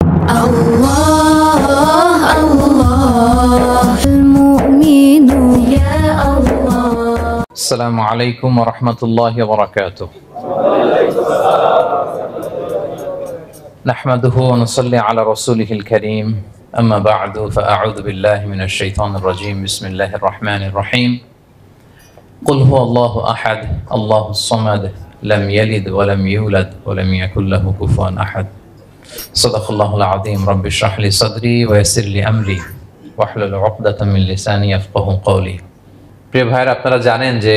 الله الله المؤمن يا الله. السلام عليكم ورحمة الله وبركاته. نحمده ونصلي على رسوله الكريم. أما بعد فأعوذ بالله من الشيطان الرجيم. بسم الله الرحمن الرحيم. قل هو الله أحد الله الصمد لم يلد ولم يولد ولم يكن له كفوا أحد. صدق الله العظيم. رب اشرح لي صدري ويسر لي أمري واحلل عقدة من لساني يفقهوا قولي. প্রিয় ভাইরা, আপনারা জানেন যে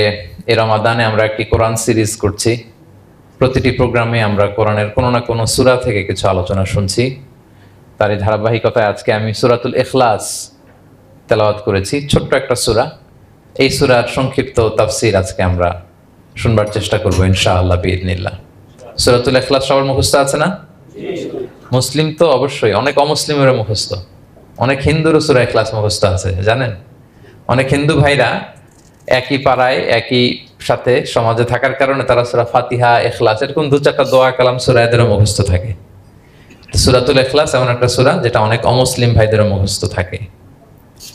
এই রমাদানে আমরা একটি কোরআন সিরিজ করছি। প্রতিটি প্রোগ্রামে আমরা কোরআনের কোনো না কোনো সূরা থেকে কিছু আলোচনা শুনছি। তারই ধারাবাহিকতায় আজকে আমি সূরাতুল ইখলাস তেলাওয়াত করেছি, ছোট্ট একটা সূরা। এই সূরার সংক্ষিপ্ত তাফসীর আজকে আমরা শুনবার চেষ্টা করব ইনশাআল্লাহ বিইذنিল্লাহ। সূরাতুল ইখলাস সবার মুখস্থ আছে না? মুসলিম তো অবশ্যই, অনেক অমুসলিমেরও মুখস্থ, অনেক হিন্দুরও সূরা ইখলাস মুখস্থ আছে জানেন। অনেক হিন্দু ভাইরা একই পাড়ায় একই সাথে সমাজে থাকার কারণে তারা সূরা ফাতিহা, ইখলাস এরকম দু চারটা দোয়া কালাম সূরা এদেরও মুখস্থ থাকে। সূরাতুল ইখলাস এমন একটা সূরা যেটা অনেক অমুসলিম ভাইদেরও মুখস্থ থাকে।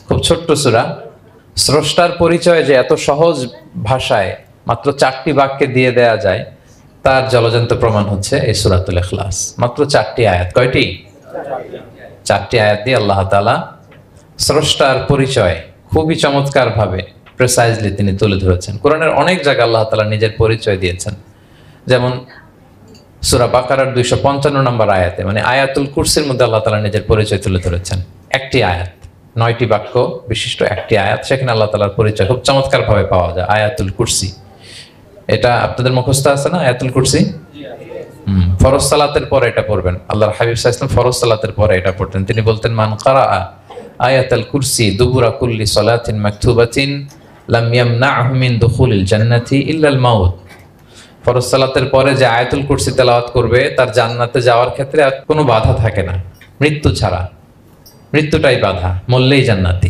খুব ছোট্ট সূরা। স্রষ্টার পরিচয় যে এত সহজ ভাষায় মাত্র 4টি বাক্যে দিয়ে দেয়া যায় তার জলজন্ত প্রমাণ হচ্ছে এই সূরাতুল ইখলাস। মাত্র 4টি আয়াত। কয়টি? 4টি আয়াত দিয়ে আল্লাহ তাআলা স্রষ্টার পরিচয় খুবই চমৎকার ভাবে প্রিসাইজলি তিনি তুলে ধরেছেন। কোরআনের অনেক জায়গায় আল্লাহ তাআলা নিজের পরিচয় দিয়েছেন। যেমন সূরা বাকারার 255 নম্বর আয়াতে, মানে আয়াতুল কুরসির মধ্যে আল্লাহ তাআলা নিজের পরিচয় তুলে ধরেছেন। একটি আয়াত, 9টি বাক্য বিশিষ্ট একটি আয়াত, সেখানে আল্লাহ তাআলার পরিচয় খুব চমৎকার ভাবে পাওয়া যায়। আয়াতুল কুরসি, এটা আপনাদের মুখস্থ আছে না? আয়াতুল কুরসি ফরজ সালাতের পরে এটা পড়বেন। আল্লাহর হাবিব সাল্লাল্লাহু আলাইহি ওয়াসাল্লাম ফরজ সালাতের পরে এটা পড়তেন। তিনি বলতেন, মান কারাআ আয়াতুল কুরসি দুবুরা কুল্লি সালাতিন মাকতুবাতিন লাম ইয়ামনাহু মিন দুখুলিল জান্নাতি ইল্লা আল মাউত। ফরজ সালাতের পরে যে আয়াতুল কুরসি তেলাওয়াত করবে তার জান্নাতে যাওয়ার ক্ষেত্রে আর কোনো বাধা থাকে না, মৃত্যু ছাড়া। মৃত্যুটাই বাধা, মরলেই জান্নাতি।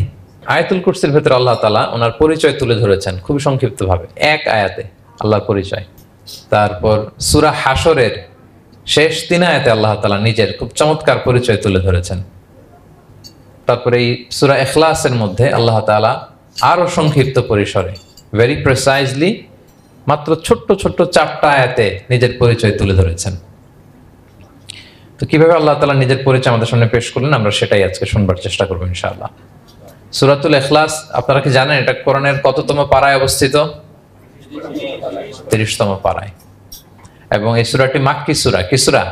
আয়াতুল কুরসির ভেতরে আল্লাহ তাআলা ওনার পরিচয় তুলে ধরেছেন খুবই সংক্ষিপ্তভাবে এক আয়াতে, আল্লাহর পরিচয়। তারপর সূরা হাশরের শেষ 3 আয়াতে আল্লাহ তাআলা নিজের খুব চমৎকার পরিচয় তুলে ধরেছেন। তারপরে এই সূরা ইখলাসের মধ্যে আল্লাহ তাআলা আরো সংক্ষিপ্ত পরিসরে ভেরি প্রিসাইজলি মাত্র ছোট্ট ছোট্ট 4টা আয়াতে নিজের পরিচয় তুলে ধরেছেন। তো কিভাবে আল্লাহ তাআলা নিজের পরিচয় আমাদের সামনে পেশ করলেন আমরা সেটাই আজকে শুনবার চেষ্টা করব ইনশাআল্লাহ। সূরাতুল ইখলাস আপনারা কি জানেন এটা কোরআনের কততম পারায় অবস্থিত? 30তম পারায়। এবং এই সূরাটি মাক্কি সূরা। কি সূরা?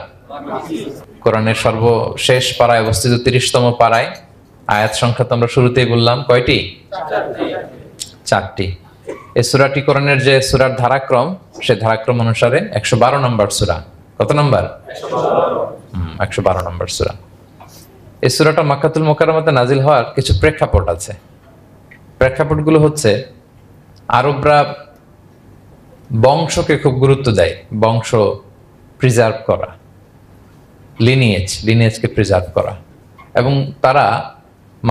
কোরআনের সর্বশেষ পারায় অবস্থিত 30তম পারায়। আয়াত সংখ্যা তো আমরা শুরুতেই বললাম, কয়টি? 4টি। এই সূরাটি কোরআনের যে সূরার ধারাক্রম, সেই ধারাক্রম অনুসারে 112 নম্বর সূরা। কত নম্বর? 112 নম্বর সূরা। এই সূরাটা মক্কাতুল মুকাররমাতে নাজিল হওয়ার কিছু প্রেক্ষাপট আছে। প্রেক্ষাপটগুলো হচ্ছে, আরবরা বংশকে খুব গুরুত্ব দেয়, বংশ প্রিজার্ভ করা, লিনিয়েজকে প্রিজার্ভ করা। এবং তারা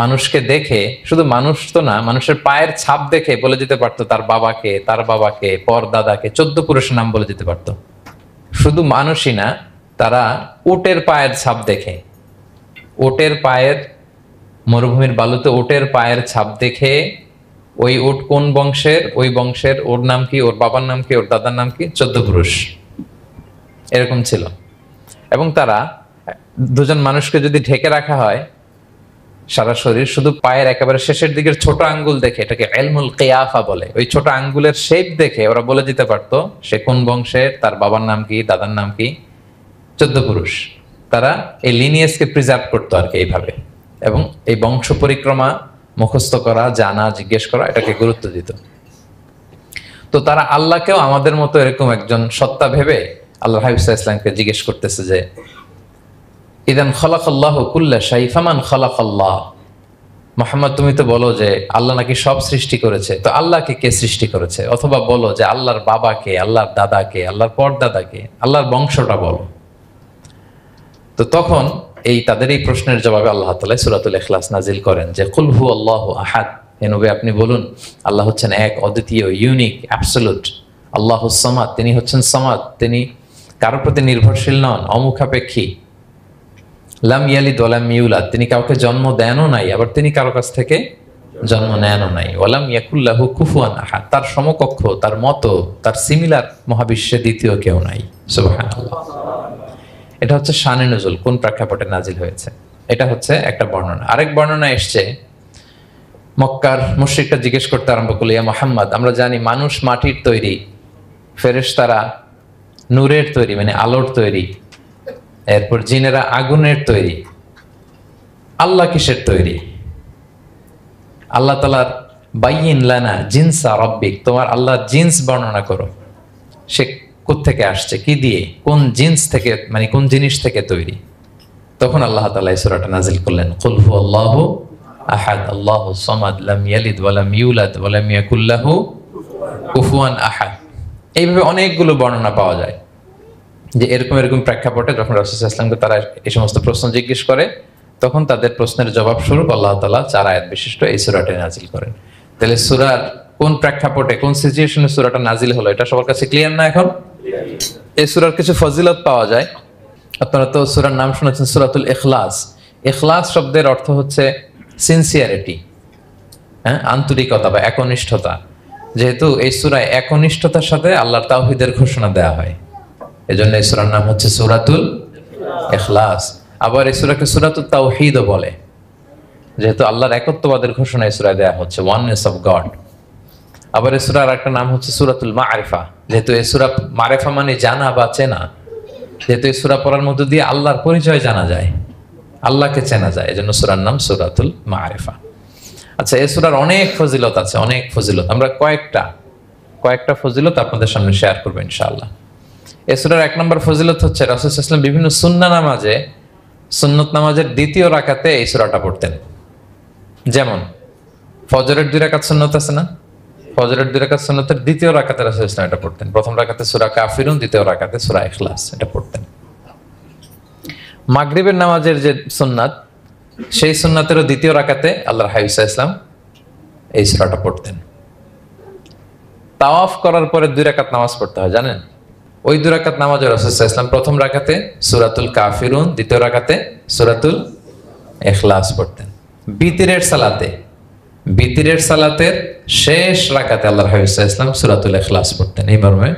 মানুষকে দেখে, শুধু মানুষ তো না, মানুষের পায়ের ছাপ দেখে বলে দিতে পারতো তার বাবাকে, পর দাদাকে, 14 পুরুষের নাম বলে দিতে পারতো। শুধু মানুষই না, তারা উটের পায়ের ছাপ দেখে, উটের পায়ের, মরুভূমির বালুতে উটের পায়ের ছাপ দেখে ওই উট কোন বংশের, ওই বংশের ওর নাম কি, ওর বাবার নাম কি, ওর দাদার নাম কি, 14 পুরুষ এরকম ছিল। এবং তারা দুজন মানুষকে যদি ঢেকে রাখা হয় সারা শরীর, শুধু পায়ের একেবারে শেষের দিকের ছোট আঙ্গুল দেখে, এটাকে ইলমুল কিয়াফা বলে, ওই ছোট আঙ্গুলের শেপ দেখে ওরা বলে দিতে পারতো সে কোন বংশের, তার বাবার নাম কি, দাদার নাম কি, 14 পুরুষ। তারা এই লিনিয়েজকে প্রিজার্ভ করতো আর কি এইভাবে। এবং এই বংশ পরিক্রমা মুখস্থ করা, জানা, জিজ্ঞেস করা, এটাকে গুরুত্ব দিত। তো তারা আল্লাহকেও আমাদের মতো এরকম একজন সত্তা ভেবে আল্লাহ হাবিব সাল্লাল্লাহু আলাইহি ওয়াসাল্লামকে জিজ্ঞেস করতেছে যে, ইদান খালাকাল্লাহু কুল্লা শাই ফামান খালাকাল্লাহ। মুহাম্মদ, তুমি তো বলো যে আল্লাহ নাকি সব সৃষ্টি করেছে, তো আল্লাহকে কে সৃষ্টি করেছে? অথবা বলো যে আল্লাহর বাবাকে, আল্লাহর দাদাকে, আল্লাহর পরদাদাকে, আল্লাহর বংশটা বলো। তো তখন তাদের এই প্রশ্নের জবাবে আল্লাহ তাআলা সূরাতুল ইখলাস নাজিল করেন যে, কুল হু আল্লাহু আহাদ। হে নবী, আপনি বলুন আল্লাহ হচ্ছেন এক, অদ্বিতীয়, ইউনিক, অ্যাবসলিউট। আল্লাহুস সামাদ, তিনি হচ্ছেন সামাদ, তিনি কারোর প্রতি নির্ভরশীল নন, অমুখাপেক্ষী। লাম ইয়ালিদ ওয়া লাম ইউলাদ, তিনি কাউকে জন্ম দেনও নাই, আবার তিনি কারো কাছ থেকে জন্ম নেনও নাই। ওয়ালাম ইয়াকুল লাহু কুফুয়ান আহাদ, তার সমকক্ষ, তার মতো, তার সিমিলার মহাবিশ্বে দ্বিতীয় কেউ নাই। সুবহানাল্লাহ। এটা হচ্ছে শানে নুজুল, কোন প্রেক্ষাপটে নাজিল হয়েছে, এটা হচ্ছে একটা বর্ণনা। আরেক বর্ণনা এসছে, মক্কার মুশরিকরা জিজ্ঞেস করতে আরম্ভ করলো, ইয়া মুহাম্মদ, আমরা জানি মানুষ মাটির তৈরি, ফেরেশতারা নূরের তৈরি মানে আলোর তৈরি, এরপর জিনেরা আগুনের তৈরি, আল্লাহ কিসের তৈরি? আল্লাহ তাআলার বাইয়িন লানা জিনসা রাব্বিক, তোমার আল্লাহর জিন্স বর্ণনা করো, সে কোত্থেকে আসছে, কি দিয়ে, কোন জিন্স থেকে, মানে কোন জিনিস থেকে তৈরি? তখন আল্লাহ তাআলা এই সূরাটা নাজিল করলেন, কুল হুয়াল্লাহু আহাদ আল্লাহুস সামাদ লাম ইয়ালিদ ওয়া লাম ইউলাদ ওয়া লাম ইয়াকুল লাহু কুফুয়ান আহাদ। এইভাবে অনেকগুলো বর্ণনা পাওয়া যায় যে এরকম এরকম প্রেক্ষাপটে যখন রাসূল সাল্লাল্লাহু আলাইহি ওয়াসাল্লামকে তারা এই সমস্ত প্রশ্ন জিজ্ঞেস করে, তখন তাদের প্রশ্নের জবাব স্বরূপ আল্লাহ তাআলা 4 আয়াত বিশিষ্ট এই সূরাটি নাজিল করেন। তাহলে সূরার কোন প্রেক্ষাপটে, কোন সিচুয়েশনে সূরাটা নাজিল হলো, এটা সবার কাছে ক্লিয়ার না এখন? এই সূরার কিছু ফজিলত পাওয়া যায়। আপনারা তো সূরার নাম শুনেছেন সূরাতুল ইখলাস। ইখলাস শব্দের অর্থ হচ্ছে সিনসিয়ারিটি, আন্তরিকতা বা একনিষ্ঠতা। যেহেতু এই সূরায় একনিষ্ঠতার সাথে আল্লাহর তাওহীদের ঘোষণা দেওয়া হয়, এজন্য এই সূরার নাম হচ্ছে সূরাতুল ইখলাস। আবার এই সূরাকে সূরাতুত তাওহীদও বলে, যেহেতু আল্লাহর একত্ববাদের ঘোষণা এই সূরায় দেওয়া হচ্ছে, ওয়াননেস অফ গড। আবার এই সূরার একটা নাম হচ্ছে সূরাতুল মারিফা, যেহেতু এই সূরা মারিফা মানে জানা বা চেনা, যেহেতু এই সূরা পড়ার মধ্য দিয়ে আল্লাহর পরিচয় জানা যায়, আল্লাহকে চেনা যায়, এজন্য সূরার নাম সূরাতুল মারিফা। আচ্ছা, এই সূরার অনেক ফজিলত আছে, অনেক ফজিলত। আমরা কয়েকটা ফজিলত আপনাদের সামনে শেয়ার করবো ইনশাআল্লাহ। এই সূরার 1 নম্বর ফজিলত হচ্ছে রাসূল সাল্লাল্লাহু আলাইহি ওয়াসাল্লাম বিভিন্ন সুন্নত নামাজের দ্বিতীয় রাকাতে এই সূরাটা পড়তেন। যেমন ফজরের 2 রাকাত সুন্নত আছে না, ফজরের 2 রাকাত সুন্নতের দ্বিতীয় রাকাতে রাসূল সাল্লাল্লাহু আলাইহি ওয়াসাল্লাম এটা পড়তেন। প্রথম রাকাতে সূরা কাফিরুন, দ্বিতীয় রাকাতে সূরা ইখলাস, এটা পড়তেন। মাগরিবের নামাজের যে সুন্নাত, সেই সুন্নাতেরও দ্বিতীয় রাকাতে আল্লাহর হাবিব সাল্লাল্লাহু আলাইহি ওয়াসাল্লাম এই সূরাটা পড়তেন। তাওয়াফ করার পরে 2 রাকাত নামাজ পড়তে হয়, জানেন? ওই 2 রাকাত নামাজে রাসূল সাল্লাল্লাহু আলাইহি ওয়াসাল্লাম প্রথম রাকাতে সূরাতুল কাফিরুন, দ্বিতীয় রাকাতে সূরাতুল ইখলাস পড়তেন। বিতিরের সালাতের শেষ রাকাতে আল্লাহর হাবিব সাল্লাল্লাহু আলাইহি ওয়াসাল্লাম সূরাতুল ইখলাস পড়তেন। এই মর্মে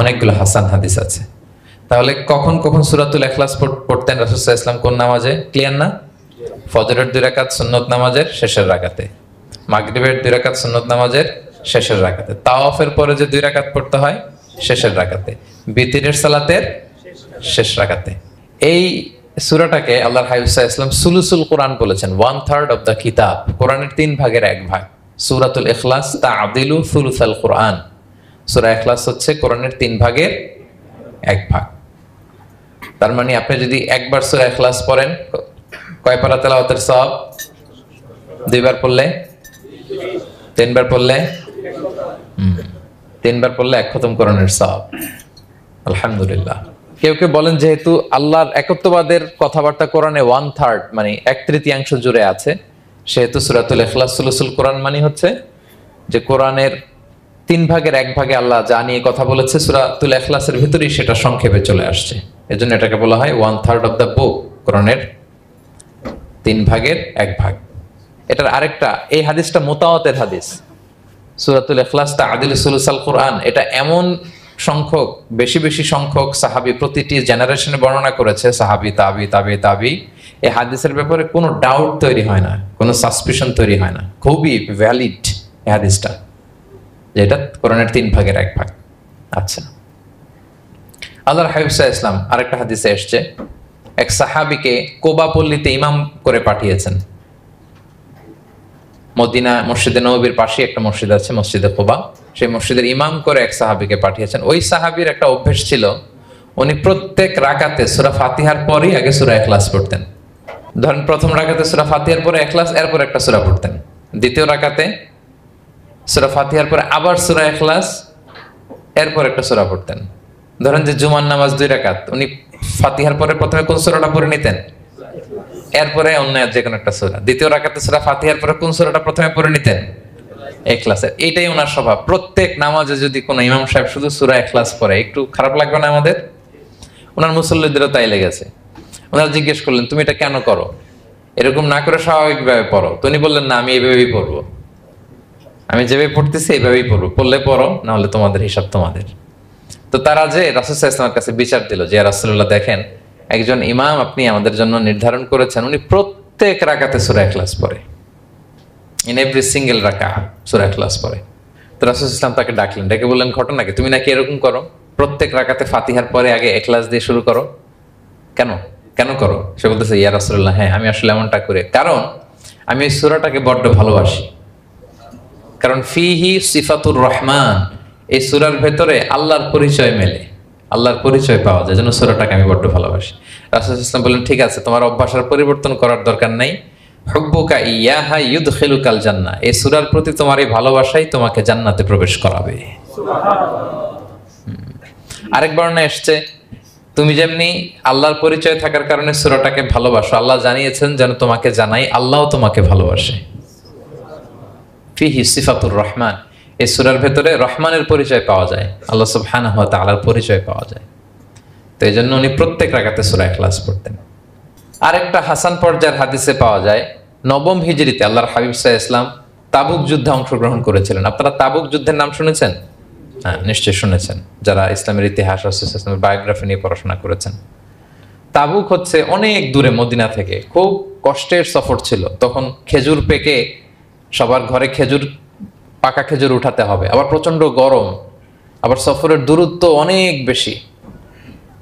অনেকগুলো হাসান হাদিস আছে। তাহলে কখন কখন সূরাতুল ইখলাস পড়তেন রাসূল সাল্লাল্লাহু আলাইহি ওয়াসাল্লাম, কোন নামাজে? ক্লিয়ার না? ফজরের 2 রাকাত সুন্নত নামাজের শেষের রাকাতে, মাগরিবের 2 রাকাত সুন্নত নামাজের শেষের রাকাতে, তাওয়াফের পরে যে 2 রাকাত পড়তে হয় শেষের রাকাতে, বিতিরের সালাতের শেষ রাকাতে। এই সূরাটাকে আল্লাহর হাবিব সাল্লাল্লাহু আলাইহি ওয়াসাল্লাম সুলুসুল কোরআন বলেছেন, 1/3 অফ দ্য কিতাব, কোরআনের 3 ভাগের 1 ভাগ। সূরাতুল ইখলাস তা'দিলু সুলুসাল কোরআন, সূরা ইখলাস হচ্ছে কোরআনের 3 ভাগের 1 ভাগ। তার মানে আপনি যদি একবার সূরা ইখলাস পড়েন, কয় পারা তেলাওয়াতের সওয়াব? 2 বার পড়লে, 3 বার পড়লে, 3 বার পড়লে 1 খতম কোরআনের সওয়াব। আলহামদুলিল্লাহ। কেউ কেউ বলেন যেহেতু আল্লাহর একত্ববাদের কথাবার্তা কোরআনে 1/3 মানে 1/3 জুড়ে আছে, সেহেতু সূরাতুল ইখলাস সুলুসুল কোরআন মানে হচ্ছে যে কোরআনের 3 ভাগের 1 ভাগে আল্লাহ যা নিয়ে কথা বলেছে সূরাতুল ইখলাসের ভিতরেই সেটা সংক্ষেপে চলে আসছে, এজন্য এটাকে বলা হয় 1/3 অফ দ্য বুক, কোরআনের 3 ভাগের 1 ভাগ। এটার আরেকটা, এই হাদিসটা মুতাওয়াতির হাদিস, সূরাতুল ইখলাস তা'দিলু সুলুসাল কোরআন, এটা এমন সংখ্যক, বেশি সংখ্যক সাহাবী প্রতিটি জেনারেশনে বর্ণনা করেছে, সাহাবী, তাবি, এই হাদিসের ব্যাপারে কোনো ডাউট তৈরি হয় না, কোনো সাসপিশন তৈরি হয় না, খুবই ভ্যালিড এই হাদিসটা, যেটা কোরআনের 3 ভাগের 1 ভাগ। আচ্ছা, আল্লাহর হাবিব সাল্লাল্লাহু আলাইহি ওয়াসাল্লাম আরেকটা হাদিসে এসেছে, এক সাহাবীকে কোবা পল্লীতে ইমাম করে পাঠিয়েছেন। মদিনা মসজিদে নববীর পাশে একটা মসজিদ আছে, মসজিদে কোবা, সেই মসজিদের ইমাম করে এক সাহাবীকে পাঠিয়েছেন। ওই সাহাবীর একটা অভ্যাস ছিল, উনি প্রত্যেক রাকাতে সূরা ফাতিহার পরেই আগে সূরা ইখলাস পড়তেন। ধরেন প্রথম রাকাতে সূরা ফাতিহার পরে ইখলাস, এরপর একটা সূরা পড়তেন। দ্বিতীয় রাকাতে সূরা ফাতিহার পরে আবার সূরা ইখলাস, এরপর একটা সূরা পড়তেন। ধরেন যে জুমার নামাজ 2 রাকাত, উনি ফাতিহার পরে প্রথমে কোন সূরাটা পড়ে নিতেন, এরপরে অন্য যে কোনো একটা সূরা। দ্বিতীয় রাকাতে সূরা ফাতিহার পরে কোন সূরাটা প্রথমে পড়ে নিতেন? ইখলাসের। এইটাই ওনার স্বভাব। প্রত্যেক নামাজে যদি কোনো ইমাম সাহেব শুধু সূরা ইখলাস পড়ে, একটু খারাপ লাগবে না আমাদের? ওনার মুসল্লিদেরও তাই লেগেছে। ওনারা জিজ্ঞেস করলেন তুমি এটা কেন করো, এরকম না করে স্বাভাবিকভাবে পড়ো। তো উনি বললেন না, আমি এইভাবেই পড়বো, আমি যেভাবে পড়তেছি এইভাবেই পড়বো, পড়লে পড়ো, না হলে তোমাদের হিসাব তোমাদের। তো তারা যে রাসূল সাল্লাল্লাহু আলাইহি ওয়াসাল্লামের কাছে বিচার দিল যে রাসূলুল্লাহ দেখেন, একজন ইমাম আপনি আমাদের জন্য নির্ধারণ করেছেন, উনি প্রত্যেক রাকাতে সূরা ইখলাস পড়ে, ইন এভরি সিঙ্গেল রাকাহ সূরা ইখলাস পড়ে। তো রাসূল সাল্লাল্লাহু আলাইহি ওয়াসাল্লাম তাকে ডাকলেন, ডেকে বললেন ঘটনা কি, তুমি নাকি এরকম করো, প্রত্যেক রাকাতে ফাতিহার পরে আগে ইখলাস দিয়ে শুরু করো, কেন কেন করো? সে বলতেছে ইয়া রাসূলুল্লাহ, হ্যাঁ আমি আসলে এমনটা করি, কারণ আমি এই সূরাটাকে বড্ড ভালোবাসি, কারণ ফিহি সিফাতুর রহমান, এই সূরার ভেতরে আল্লাহর পরিচয় মেলে, আল্লাহর পরিচয় পাওয়া যায়, যেন সূরাটাকে আমি বড্ড ভালোবাসি। রাসূল সাল্লাল্লাহু আলাইহি ওয়াসাল্লাম বললেন ঠিক আছে, তোমার অভ্যাসের পরিবর্তন করার দরকার নাই, হুব্বুকা ইয়াহা ইউদখিলুকাল জান্নাহ, এই সূরার প্রতি তোমার এই ভালোবাসাই তোমাকে জান্নাতে প্রবেশ করাবে। আরেক বর্ণনায় এসেছে তুমি যেমনি আল্লাহর পরিচয় থাকার কারণে সূরাটাকে ভালোবাসো, আল্লাহ জানিয়েছেন যেন তোমাকে জানাই আল্লাহও তোমাকে ভালোবাসে। ফিহি সিফাতুর রহমান, এই সূরার ভেতরে রহমানের পরিচয় পাওয়া যায়, আল্লাহ সুবহানাহু ওয়া তাআলার পরিচয় পাওয়া যায়। তো এই জন্য উনি প্রত্যেক রাকাতে সূরা ইখলাস পড়তেন। আরেকটা হাসান পর্যায়ের হাদিসে পাওয়া যায়, নবম হিজরিতে আল্লাহর হাবিব সাল্লাল্লাহু আলাইহি ওয়াসাল্লাম তাবুক যুদ্ধে অংশগ্রহণ করেছিলেন। আপনারা তাবুক যুদ্ধের নাম শুনেছেন? হ্যাঁ, নিশ্চয়ই শুনেছেন, যারা ইসলামের ইতিহাস, ইসলামের বায়োগ্রাফি নিয়ে পড়াশোনা করেছেন। তাবুক হচ্ছে অনেক দূরে মদিনা থেকে, খুব কষ্টের সফর ছিল। তখন খেজুর পেকে সবার ঘরে খেজুর, পাকা খেজুর উঠাতে হবে, আবার প্রচন্ড গরম, আবার সফরের দূরত্ব অনেক বেশি।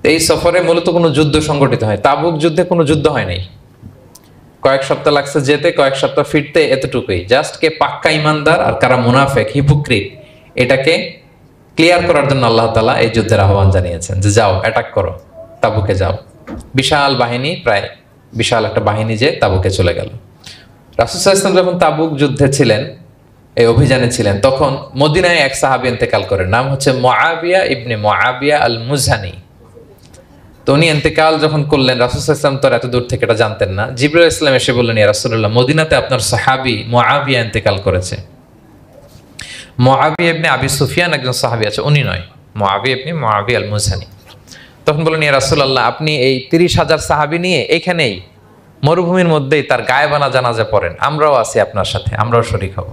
এই সফরে মূলত কোনো যুদ্ধ সংগঠিত হয়, তাবুক যুদ্ধে কোনো যুদ্ধ হয় নাই, কয়েক সপ্তাহ লাগছে যেতে, কয়েক সপ্তাহ ফিরতে, এতটুকুই। জাস্ট কে পাক্কা ইমানদার আর কারা মুনাফিক হিপোক্রিট, এটাকে ক্লিয়ার করার জন্য আল্লাহ তাআলা এই যুদ্ধের আহ্বান জানিয়েছেন যে যাও অ্যাটাক করো, তাবুকে যাও। বিশাল বাহিনী, প্রায় বিশাল একটা বাহিনী যে তাবুকে চলে গেল। রাসূল সাল্লাল্লাহু আলাইহি ওয়াসাল্লাম যখন তাবুক যুদ্ধে ছিলেন, এই অভিযানে ছিলেন, তখন মদিনায় এক সাহাবী ইন্তেকাল করেন, নাম হচ্ছে মুআবিয়া ইবনে মুআবিয়া আল মুজহানি। তো উনি ইন্তেকাল যখন করলেন, রাসূল সাল্লাল্লাহু আলাইহি ওয়াসাল্লাম তো এত দূর থেকে এটা জানতেন না। জিবরাইল আলাইহিস সালাম এসে বললেন ইয়া রাসূলুল্লাহ, মদিনাতে আপনার সাহাবী মুআবিয়া ইন্তেকাল করেছে। মুআবিয়া ইবনে আবি সুফিয়ান একজন সাহাবী আছে, উনি নয়, মুআবিয়া ইবনে মুআবিয়া আল মুজহানি। তখন বললেন ইয়া রাসূলুল্লাহ, আপনি এই ৩০,০০০ সাহাবী নিয়ে এখানেই মরুভূমির মধ্যেই তার গায়েবানা জানাজা পড়েন, আমরাও আছি আপনার সাথে, আমরাও শরীক হব।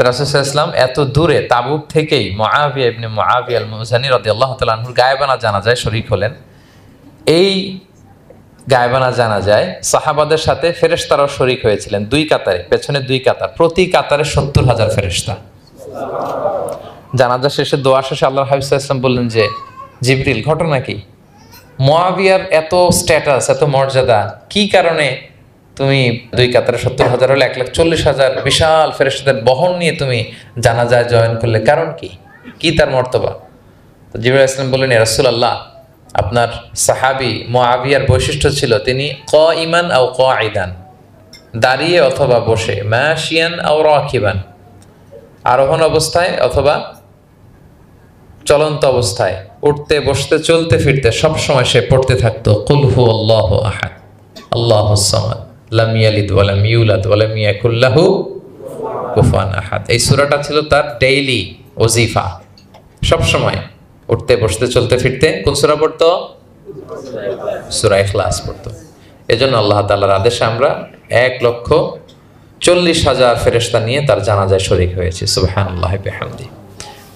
রাসূল সাল্লাল্লাহু আলাইহি ওয়াসাল্লাম এত দূরে তাবুক থেকেই মুআবিয়া ইবনে মুআবিয়া আল মুজহানি রাদিয়াল্লাহু তাআলা আনহুর গায়েবানা জানাজায় শরীক হলেন। এই গায়েবানা জানাজায় সাহাবাদের সাথে ফেরেশতারাও শরীক হয়েছিলেন, দুই কাতারে, পেছনে দুই কাতার, প্রতি কাতারে ৭০,০০০ ফেরেশতা। জানাজা শেষে, দোয়া শেষে আল্লাহর হাবিব সাল্লাল্লাহু আলাইহি ওয়াসাল্লাম বললেন যে জিবরিল, ঘটনা কি? মুআবিয়ার এত স্ট্যাটাস, এত মর্যাদা, কি কারণে তুমি দুই কাতারে ৭০,০০০ হলে ১,৪০,০০০ বিশাল ফেরেশতাদের বহন নিয়ে তুমি জানাজায় জয়েন করলে, কারণ কি? কি তার মর্তবা? তো জিবরাইল আলাইহিস সালাম বললেন ইয়া রাসূলুল্লাহ, আপনার সাহাবী মুআবিয়ার বৈশিষ্ট্য ছিল তিনি কাইমান আও কাঈদান, দাঁড়িয়ে অথবা বসে, মাশিয়ান আও রাকিবান, আরোহণ অবস্থায় অথবা চলন্ত অবস্থায়, উঠতে বসতে চলতে ফিরতে সব সময় সে পড়তে থাকতো কুল হুয়াল্লাহু আহাদ আল্লাহুস সামাদ লাম ইয়ালিদ ওয়া লাম ইউলাদ ওয়া লাম ইয়াকুল লাহু কুফুয়ান আহাদ। এই সূরাটা ছিল তার ডেইলি ওজিফা, সব সময় উঠতে বসতে চলতে ফিরতে কোন সূরা পড়তো? সূরা ইখলাস পড়তো। এজন্য আল্লাহ তাআলার আদেশে আমরা ১,৪০,০০০ ফেরেশতা নিয়ে তার জানাজায় শরীক হয়েছি। সুবহানাল্লাহি বিহামদি।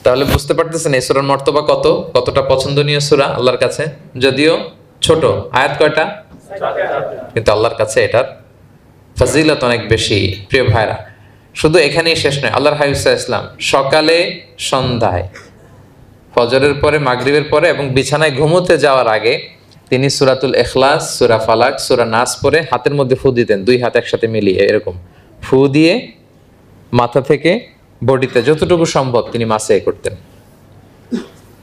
তাহলে বুঝতে পারতেছেন এই সূরার মর্তবা কতটা পছন্দনীয় সূরা আল্লাহর কাছে। যদিও ছোট আয়াত, কয়টা? কিন্তু আল্লাহর কাছে এটার ফজিলত অনেক বেশি। প্রিয় ভাইরা, শুধু এখানেই শেষ নয়, আল্লাহর হাবিব সাল্লাল্লাহু আলাইহি ওয়াসাল্লাম সকালে, সন্ধ্যায়, ফজরের পরে, মাগরিবের পরে এবং বিছানায় ঘুমোতে যাওয়ার আগে তিনি সূরাতুল ইখলাস, সূরা ফালাক, সূরা নাস পড়ে হাতের মধ্যে ফু দিতেন, দুই হাত একসাথে মিলিয়ে এরকম ফু দিয়ে মাথা থেকে বডিতে যতটুকু সম্ভব তিনি মাসে করতেন।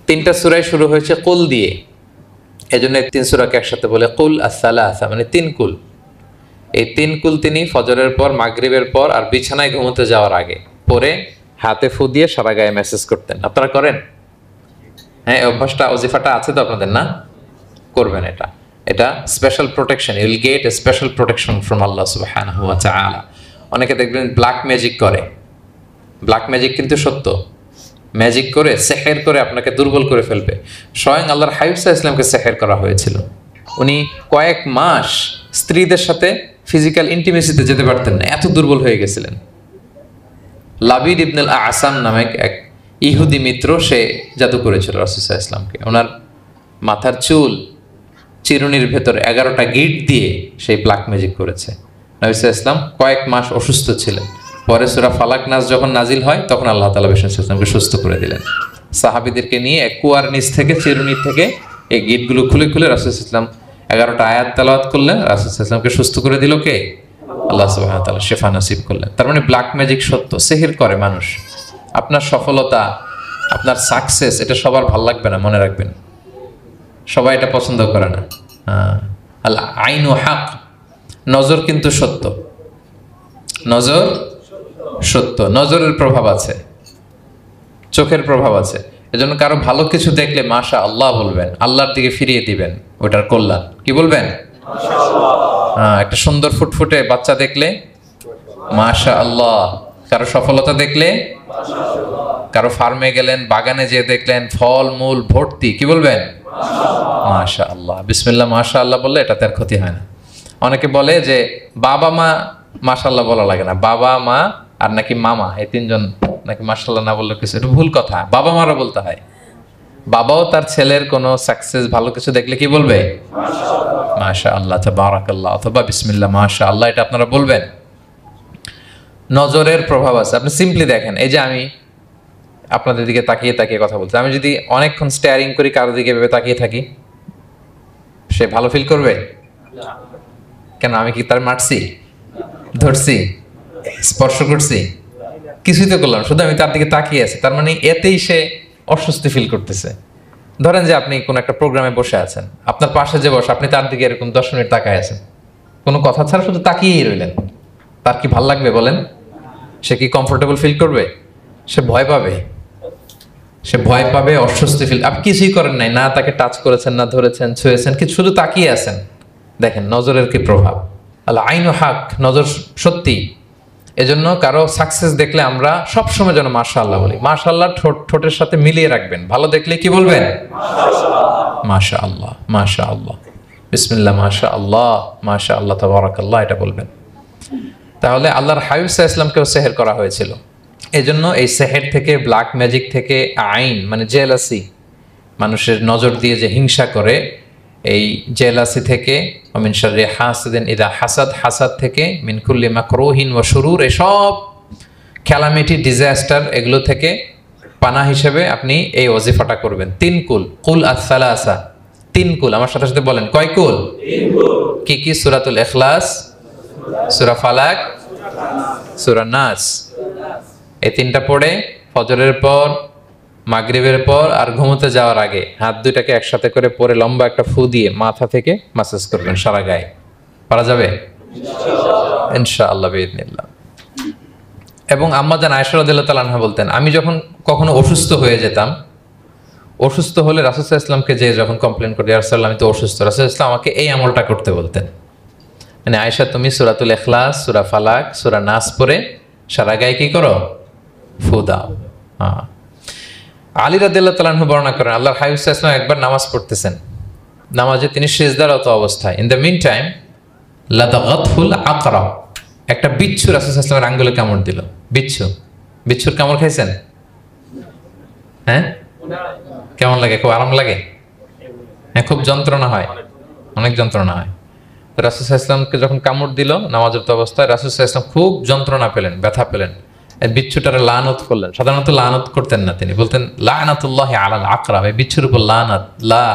৩টা সূরাই শুরু হয়েছে কুল দিয়ে, এজন্য ৩ সূরাকে একসাথে বলে কুল আস-সালাসা, মানে ৩ কুল। এই ৩ কুল তিনি ফজরের পর, মাগরিবের পর আর বিছানায় ঘুমোতে যাওয়ার আগে পরে হাতে ফু দিয়ে সারা গায়ে মেসেজ করতেন। আপনারা করেন? হ্যাঁ, অভ্যাসটা, ওজিফাটা আছে তো আপনাদের? না, করবেন। এটা special protection, you will get a special protection from Allah সুবহানাহু ওয়া তাআলা। অনেকে দেখবেন ব্ল্যাক ম্যাজিক করে, ব্ল্যাক ম্যাজিক কিন্তু সত্য, ম্যাজিক করে, সেহের করে আপনাকে দুর্বল করে ফেলবে। স্বয়ং আল্লাহর হাবিব সাল্লাল্লাহু আলাইহি ওয়াসাল্লামকে সেহের করা হয়েছিল, উনি কয়েক মাস স্ত্রীদের সাথে ফিজিক্যাল ইন্টিমেসিতে যেতে পারতেন না, এত দুর্বল হয়ে গেছিলেন। লাবিদ ইবনে আল আসাম নামক এক ইহুদি মিত্র, সে জাদু করেছিল রাসূল সাল্লাল্লাহু আলাইহি ওয়াসাল্লামকে। ওনার মাথার চুল চিরুনির ভেতর 11টা গিট দিয়ে সেই ব্ল্যাক ম্যাজিক করেছে। নবী সাল্লাল্লাহু আলাইহি ওয়াসাল্লাম কয়েক মাস অসুস্থ ছিলেন। পরে সূরা ফালাক নাস যখন নাজিল হয় তখন আল্লাহ তাআলা বিষ্ণু সাল্লাল্লাহু আলাইহি ওয়াসাল্লামকে সুস্থ করে দিলেন। সাহাবীদেরকে নিয়ে এক কুয়ার নিচ থেকে, চিরুনির থেকে এই গিটগুলো খুলে খুলে রাসূল সাল্লাল্লাহু আলাইহি ওয়াসাল্লাম 11টা আয়াত তেলাওয়াত করলেন। রাসূল সাল্লাল্লাহু আলাইহি ওয়াসাল্লামকে সুস্থ করে দিল কে? আল্লাহ সুবহানাহু ওয়া তাআলা শিফা নসিব করলেন। তার মানে ব্ল্যাক ম্যাজিক সত্য, সিহির করে মানুষ। আপনার সফলতা, আপনার সাকসেস, এটা সবার ভালো লাগবে না, মনে রাখবেন। সবাই এটা পছন্দ করে না। আল আইনু হক, নজর কিন্তু সত্য, নজর সত্য, নজরের প্রভাব আছে, চোখের প্রভাব আছে। এজন্য কারো ভালো কিছু দেখলে মাশা আল্লাহ বলবেন, আল্লাহর দিকে ফিরিয়ে দিবেন ওটার কল্যাণ। কি বলবেন? একটা সুন্দর ফুটফুটে বাচ্চা দেখলে মাশা আল্লাহ, কারো সফলতা দেখলে, কারো ফার্মে গেলেন, বাগানে যেয়ে দেখলেন ফল মূল ভর্তি, কি বলবেন? মাশা আল্লাহ, বিসমিল্লাহ মাশা আল্লাহ বললে এটাতে আর ক্ষতি হয় না। অনেকে বলে যে বাবা মা মাশাআল্লাহ বলা লাগে না, বাবা মা আর নাকি মামা, এই তিনজন নাকি মাশাআল্লাহ না বললে কিছু, এটা ভুল কথা। বাবা মারা বলতে হয়। বাবাও তার ছেলের কোনো সাকসেস, ভালো কিছু দেখলে কি বলবে? মাশাআল্লাহ, তাবারাকাল্লাহ, অথবা বিসমিল্লাহ মাশা আল্লাহ, এটা আপনারা বলবেন। নজরের প্রভাব আছে। আপনি সিম্পলি দেখেন, এই যে আমি আপনাদের দিকে তাকিয়ে তাকিয়ে কথা বলছি, আমি যদি অনেকক্ষণ স্টেয়ারিং করি, কারো দিকে ভেবে তাকিয়ে থাকি, সে ভালো ফিল করবে? কেন? আমি কি তার মারছি, ধরছি, স্পর্শ করছি? কিছুই তো করলাম, শুধু আমি তার দিকে তাকিয়ে আছি। তার মানে এতেই সে অস্বস্তি ফিল করতেছে। ধরেন যে আপনি কোন একটা প্রোগ্রামে বসে আছেন, আপনার পাশে যে বসে, আপনি তার দিকে এরকম 10 মিনিট তাকায় আছেন, কোনো কথা ছাড়া শুধু তাকিয়েই রইলেন, তার কি ভাল লাগবে বলেন? সে কি কমফোর্টেবল ফিল করবে? সে ভয় পাবে, সে ভয় পাবে, অস্বস্তি ফিল। আপনি কিছুই করেন নাই, না তাকে টাচ করেছেন, না ধরেছেন, ছুঁয়েছেন, কিছু, শুধু তাকিয়ে আছেন। দেখেন নজরের কি প্রভাব। আল আইনু হক, নজর সত্যি। এজন্য কারো সাকসেস দেখলে আমরা সবসময় যেন মাশাআল্লাহ বলি। মাশাআল্লাহ ঠোঁটের সাথে মিলিয়ে রাখবেন। ভালো দেখলে কি বলবেন? মাশাআল্লাহ, মাশাআল্লাহ, বিসমিল্লাহ মাশাআল্লাহ, মাশাআল্লাহ, তাবারাকাল্লাহ, এটা বলবেন। তাহলে আল্লাহর হাবিব সাল্লাল্লাহু আলাইহি ওয়াসাল্লামকেও সেহের করা হয়েছিল। এজন্য এই সেহের থেকে, ব্ল্যাক ম্যাজিক থেকে, আইন মানে জেলাসি, মানুষের নজর দিয়ে যে হিংসা করে, এই জেলাসি থেকে, মিন শাররি হাসিদিন ইযা হাসাদ, হাসাদ থেকে, মিন কুল্লি মাকরুহিন ওয়া শুরুর, এসব ক্যালামিটি, ডিজাস্টার, এগুলো থেকে পানা হিসেবে আপনি এই ওয়াজিফাটা করবেন। 3 কুল, কুল আস-সালাসা, 3 কুল। আমার সাথে সাথে বলেন, কয় কুল? 3 কুল। কি কি? সূরাতুল ইখলাস, সূরা ফালাক, সূরা নাস। এই 3টা পড়ে ফজরের পর, মাগরিবের পর আর ঘুমোতে যাওয়ার আগে হাত দুইটাকে একসাথে করে পরে লম্বা একটা ফু দিয়ে মাথা থেকে মাসাজ করবেন সারা গায়ে। পারা যাবে ইনশাআল্লাহ বিইذنিল্লাহ। এবং আম্মা জান আয়েশা রাদিয়াল্লাহু তাআলা আনহা বলতেন, আমি যখন কখনো অসুস্থ হয়ে যেতাম, অসুস্থ হলে রাসূল সাল্লাল্লাহু আলাইহি ওয়াসাল্লামকে যে যখন কমপ্লেইন করি, ইয়া রাসূলুল্লাহ আমি তো অসুস্থ, রাসূল সাল্লাল্লাহু আলাইহি ওয়াসাল্লাম আমাকে এই আমলটা করতে বলতেন। মানে আয়েশা, তুমি সূরাতুল ইখলাস, সূরা ফালাক, সূরা নাস পড়ে সারা গায়ে কি করো? ফু দাও। আলী রাদিয়াল্লাহু তাআলা আনহু বর্ণনা করেন, আল্লাহর হাবিব সাল্লাল্লাহু আলাইহি ওয়াসাল্লাম একবার নামাজ পড়তেছেন, নামাজে তিনি সিজদারত অবস্থায়, ইন দ্য মিন টাইম লাদাগাতহুল আকরাব, একটা বিচ্ছু রাসূল সাল্লাল্লাহু আলাইহি ওয়াসাল্লামের আঙ্গুলে কামড় দিল। বিচ্ছু, বিচ্ছুর কামড় খাইছেন? হ্যাঁ, কেমন লাগে? খুব আরাম লাগে? হ্যাঁ, খুব যন্ত্রণা হয়, অনেক যন্ত্রণা হয়। রাসূল সাল্লাল্লাহু আলাইহি ওয়াসাল্লামকে যখন কামড় দিল নামাজরত অবস্থায়, রাসূল সাল্লাল্লাহু আলাইহি ওয়াসাল্লাম খুব যন্ত্রণা পেলেন, ব্যথা পেলেন। বিচ্ছুটারে লানত করলেন। সাধারণত লানত করতেন না, তিনি বলতেন লানাতুল্লাহি আলাল আকরাব, এই বিচ্ছুর উপর লানাত, লা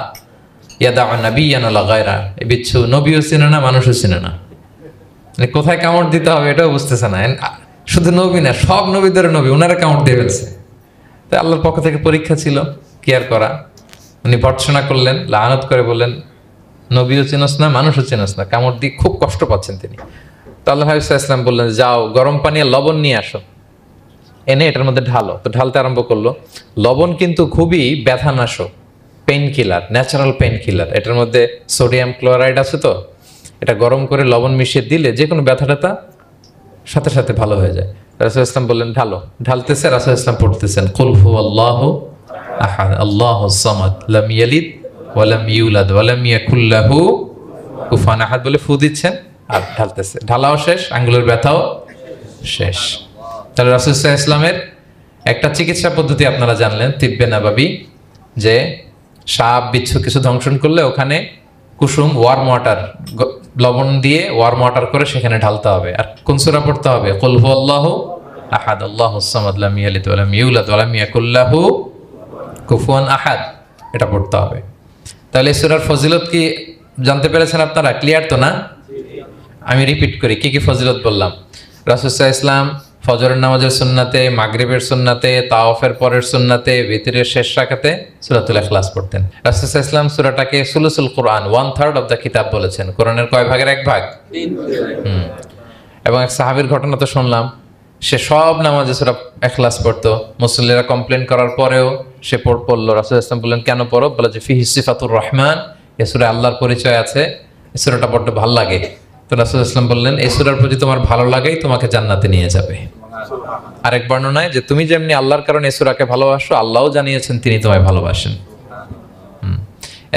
ইয়াদাউ নাবিয়ান ওয়ালা গায়রা। এই বিচ্ছু নবীও চিনে না, মানুষও চিনে না, কোথায় কামড় দিতে হবে এটাও বুঝতেছে না। শুধু নবী না, সব নবীদের নবী, ওনারা কামড় দিয়ে ফেলছে। তাই আল্লাহর পক্ষ থেকে পরীক্ষা ছিল, কেয়ার করা। উনি ভর্ৎসনা করলেন, লানত করে বললেন, নবীও চিনস না, মানুষও চিনস না, কামড় দিয়ে খুব কষ্ট পাচ্ছেন তিনি। তো আল্লাহ হাবিব সাল্লাল্লাহু আলাইহি ওয়াসাল্লাম বললেন, যাও গরম পানি আর লবণ নিয়ে আসো, এনে এটার মধ্যে ঢালো। তো ঢালতে আরম্ভ করলো। লবণ কিন্তু খুবই ব্যথানাশক, pain killer, natural pain killer. এটার মধ্যে সোডিয়াম ক্লোরাইড আছে, তো এটা গরম করে লবণ মিশিয়ে দিলে যে কোনো ব্যথাটা সাথে সাথে ভালো হয়ে যায়। রাসূল ইসলাম বললেন ঢালো। ঢালতেছে, রাসূল ইসলাম পড়তেছেন কুল হুয়াল্লাহু আহাদ আল্লাহুস সামাদ লাম ইয়ালিদ ওয়া লাম ইউলাদ ওয়া লাম ইয়াকুল লাহু কুফুয়ান আহাদ বলে ফু দিচ্ছেন আর ঢালতেছে, ঢালাও শেষ, আঙ্গুলের ব্যথাও শেষ। তাহলে রাসূল সাল্লাল্লাহু আলাইহি ওয়াসাল্লামের একটা চিকিৎসা পদ্ধতি আপনারা জানলেন, তিব্বে নাবাবী, যে সাপ বিচ্ছু কিছু দংশন করলে ওখানে কুসুম ওয়ার্ম ওয়াটার, লবণ দিয়ে ওয়ার্ম ওয়াটার করে সেখানে ঢালতে হবে। আর কোন সূরা পড়তে হবে? কুল হুয়াল্লাহু আহাদ আল্লাহুস সামাদ লাম ইয়ালিদ ওয়া লাম ইউলাদ ওয়া লাম ইয়াকুল লাহু কুফুয়ান আহাদ, এটা পড়তে হবে। তাহলে এই সূরার ফজিলত কি জানতে পেরেছেন আপনারা? ক্লিয়ার তো না? আমি রিপিট করি কি কি ফজিলত বললাম। রাসূল সাল্লাল্লাহু আলাইহি ওয়াসাল্লাম ফজরের নামাজের সুন্নাতে, মাগরিবের সুন্নাতে, তাওয়াফের পরের সুন্নাতে, ভিতরের শেষ রাকাতে সূরাতুল ইখলাস পড়তেন। রাসূল সাল্লাল্লাহু আলাইহি ওয়াসাল্লাম সূরাটাকে সুলুসুল কোরআন, 1/3 অফ দ্য কিতাব বলেছেন। কোরআনের কয় ভাগের এক ভাগ? 3 ভাগ। এবং এক সাহাবীর ঘটনা তো শুনলাম, সে সব নামাজে সূরা ইখলাস পড়তো। মুসল্লিরা কমপ্লেন করার পরেও সে পড়লো। রাসূল সাল্লাল্লাহু আলাইহি ওয়াসাল্লাম বললেন কেন পড়ো? বলে যে ফিহি সিফাতুর রহমান, এই সূরা আল্লাহর পরিচয় আছে, এই সূরাটা বড্ড ভালো লাগে। তো রাসূল সাল্লাল্লাহু আলাইহি ওয়াসাল্লাম বললেন এই সূরার প্রতি তোমার ভালো লাগেই তোমাকে জান্নাতে নিয়ে যাবে। আরেক বর্ণনায় যে তুমি যেমনি আল্লাহর কারণে এই সূরাকে ভালোবাসো, আল্লাহও জানিয়েছেন তিনি তোমায় ভালোবাসেন।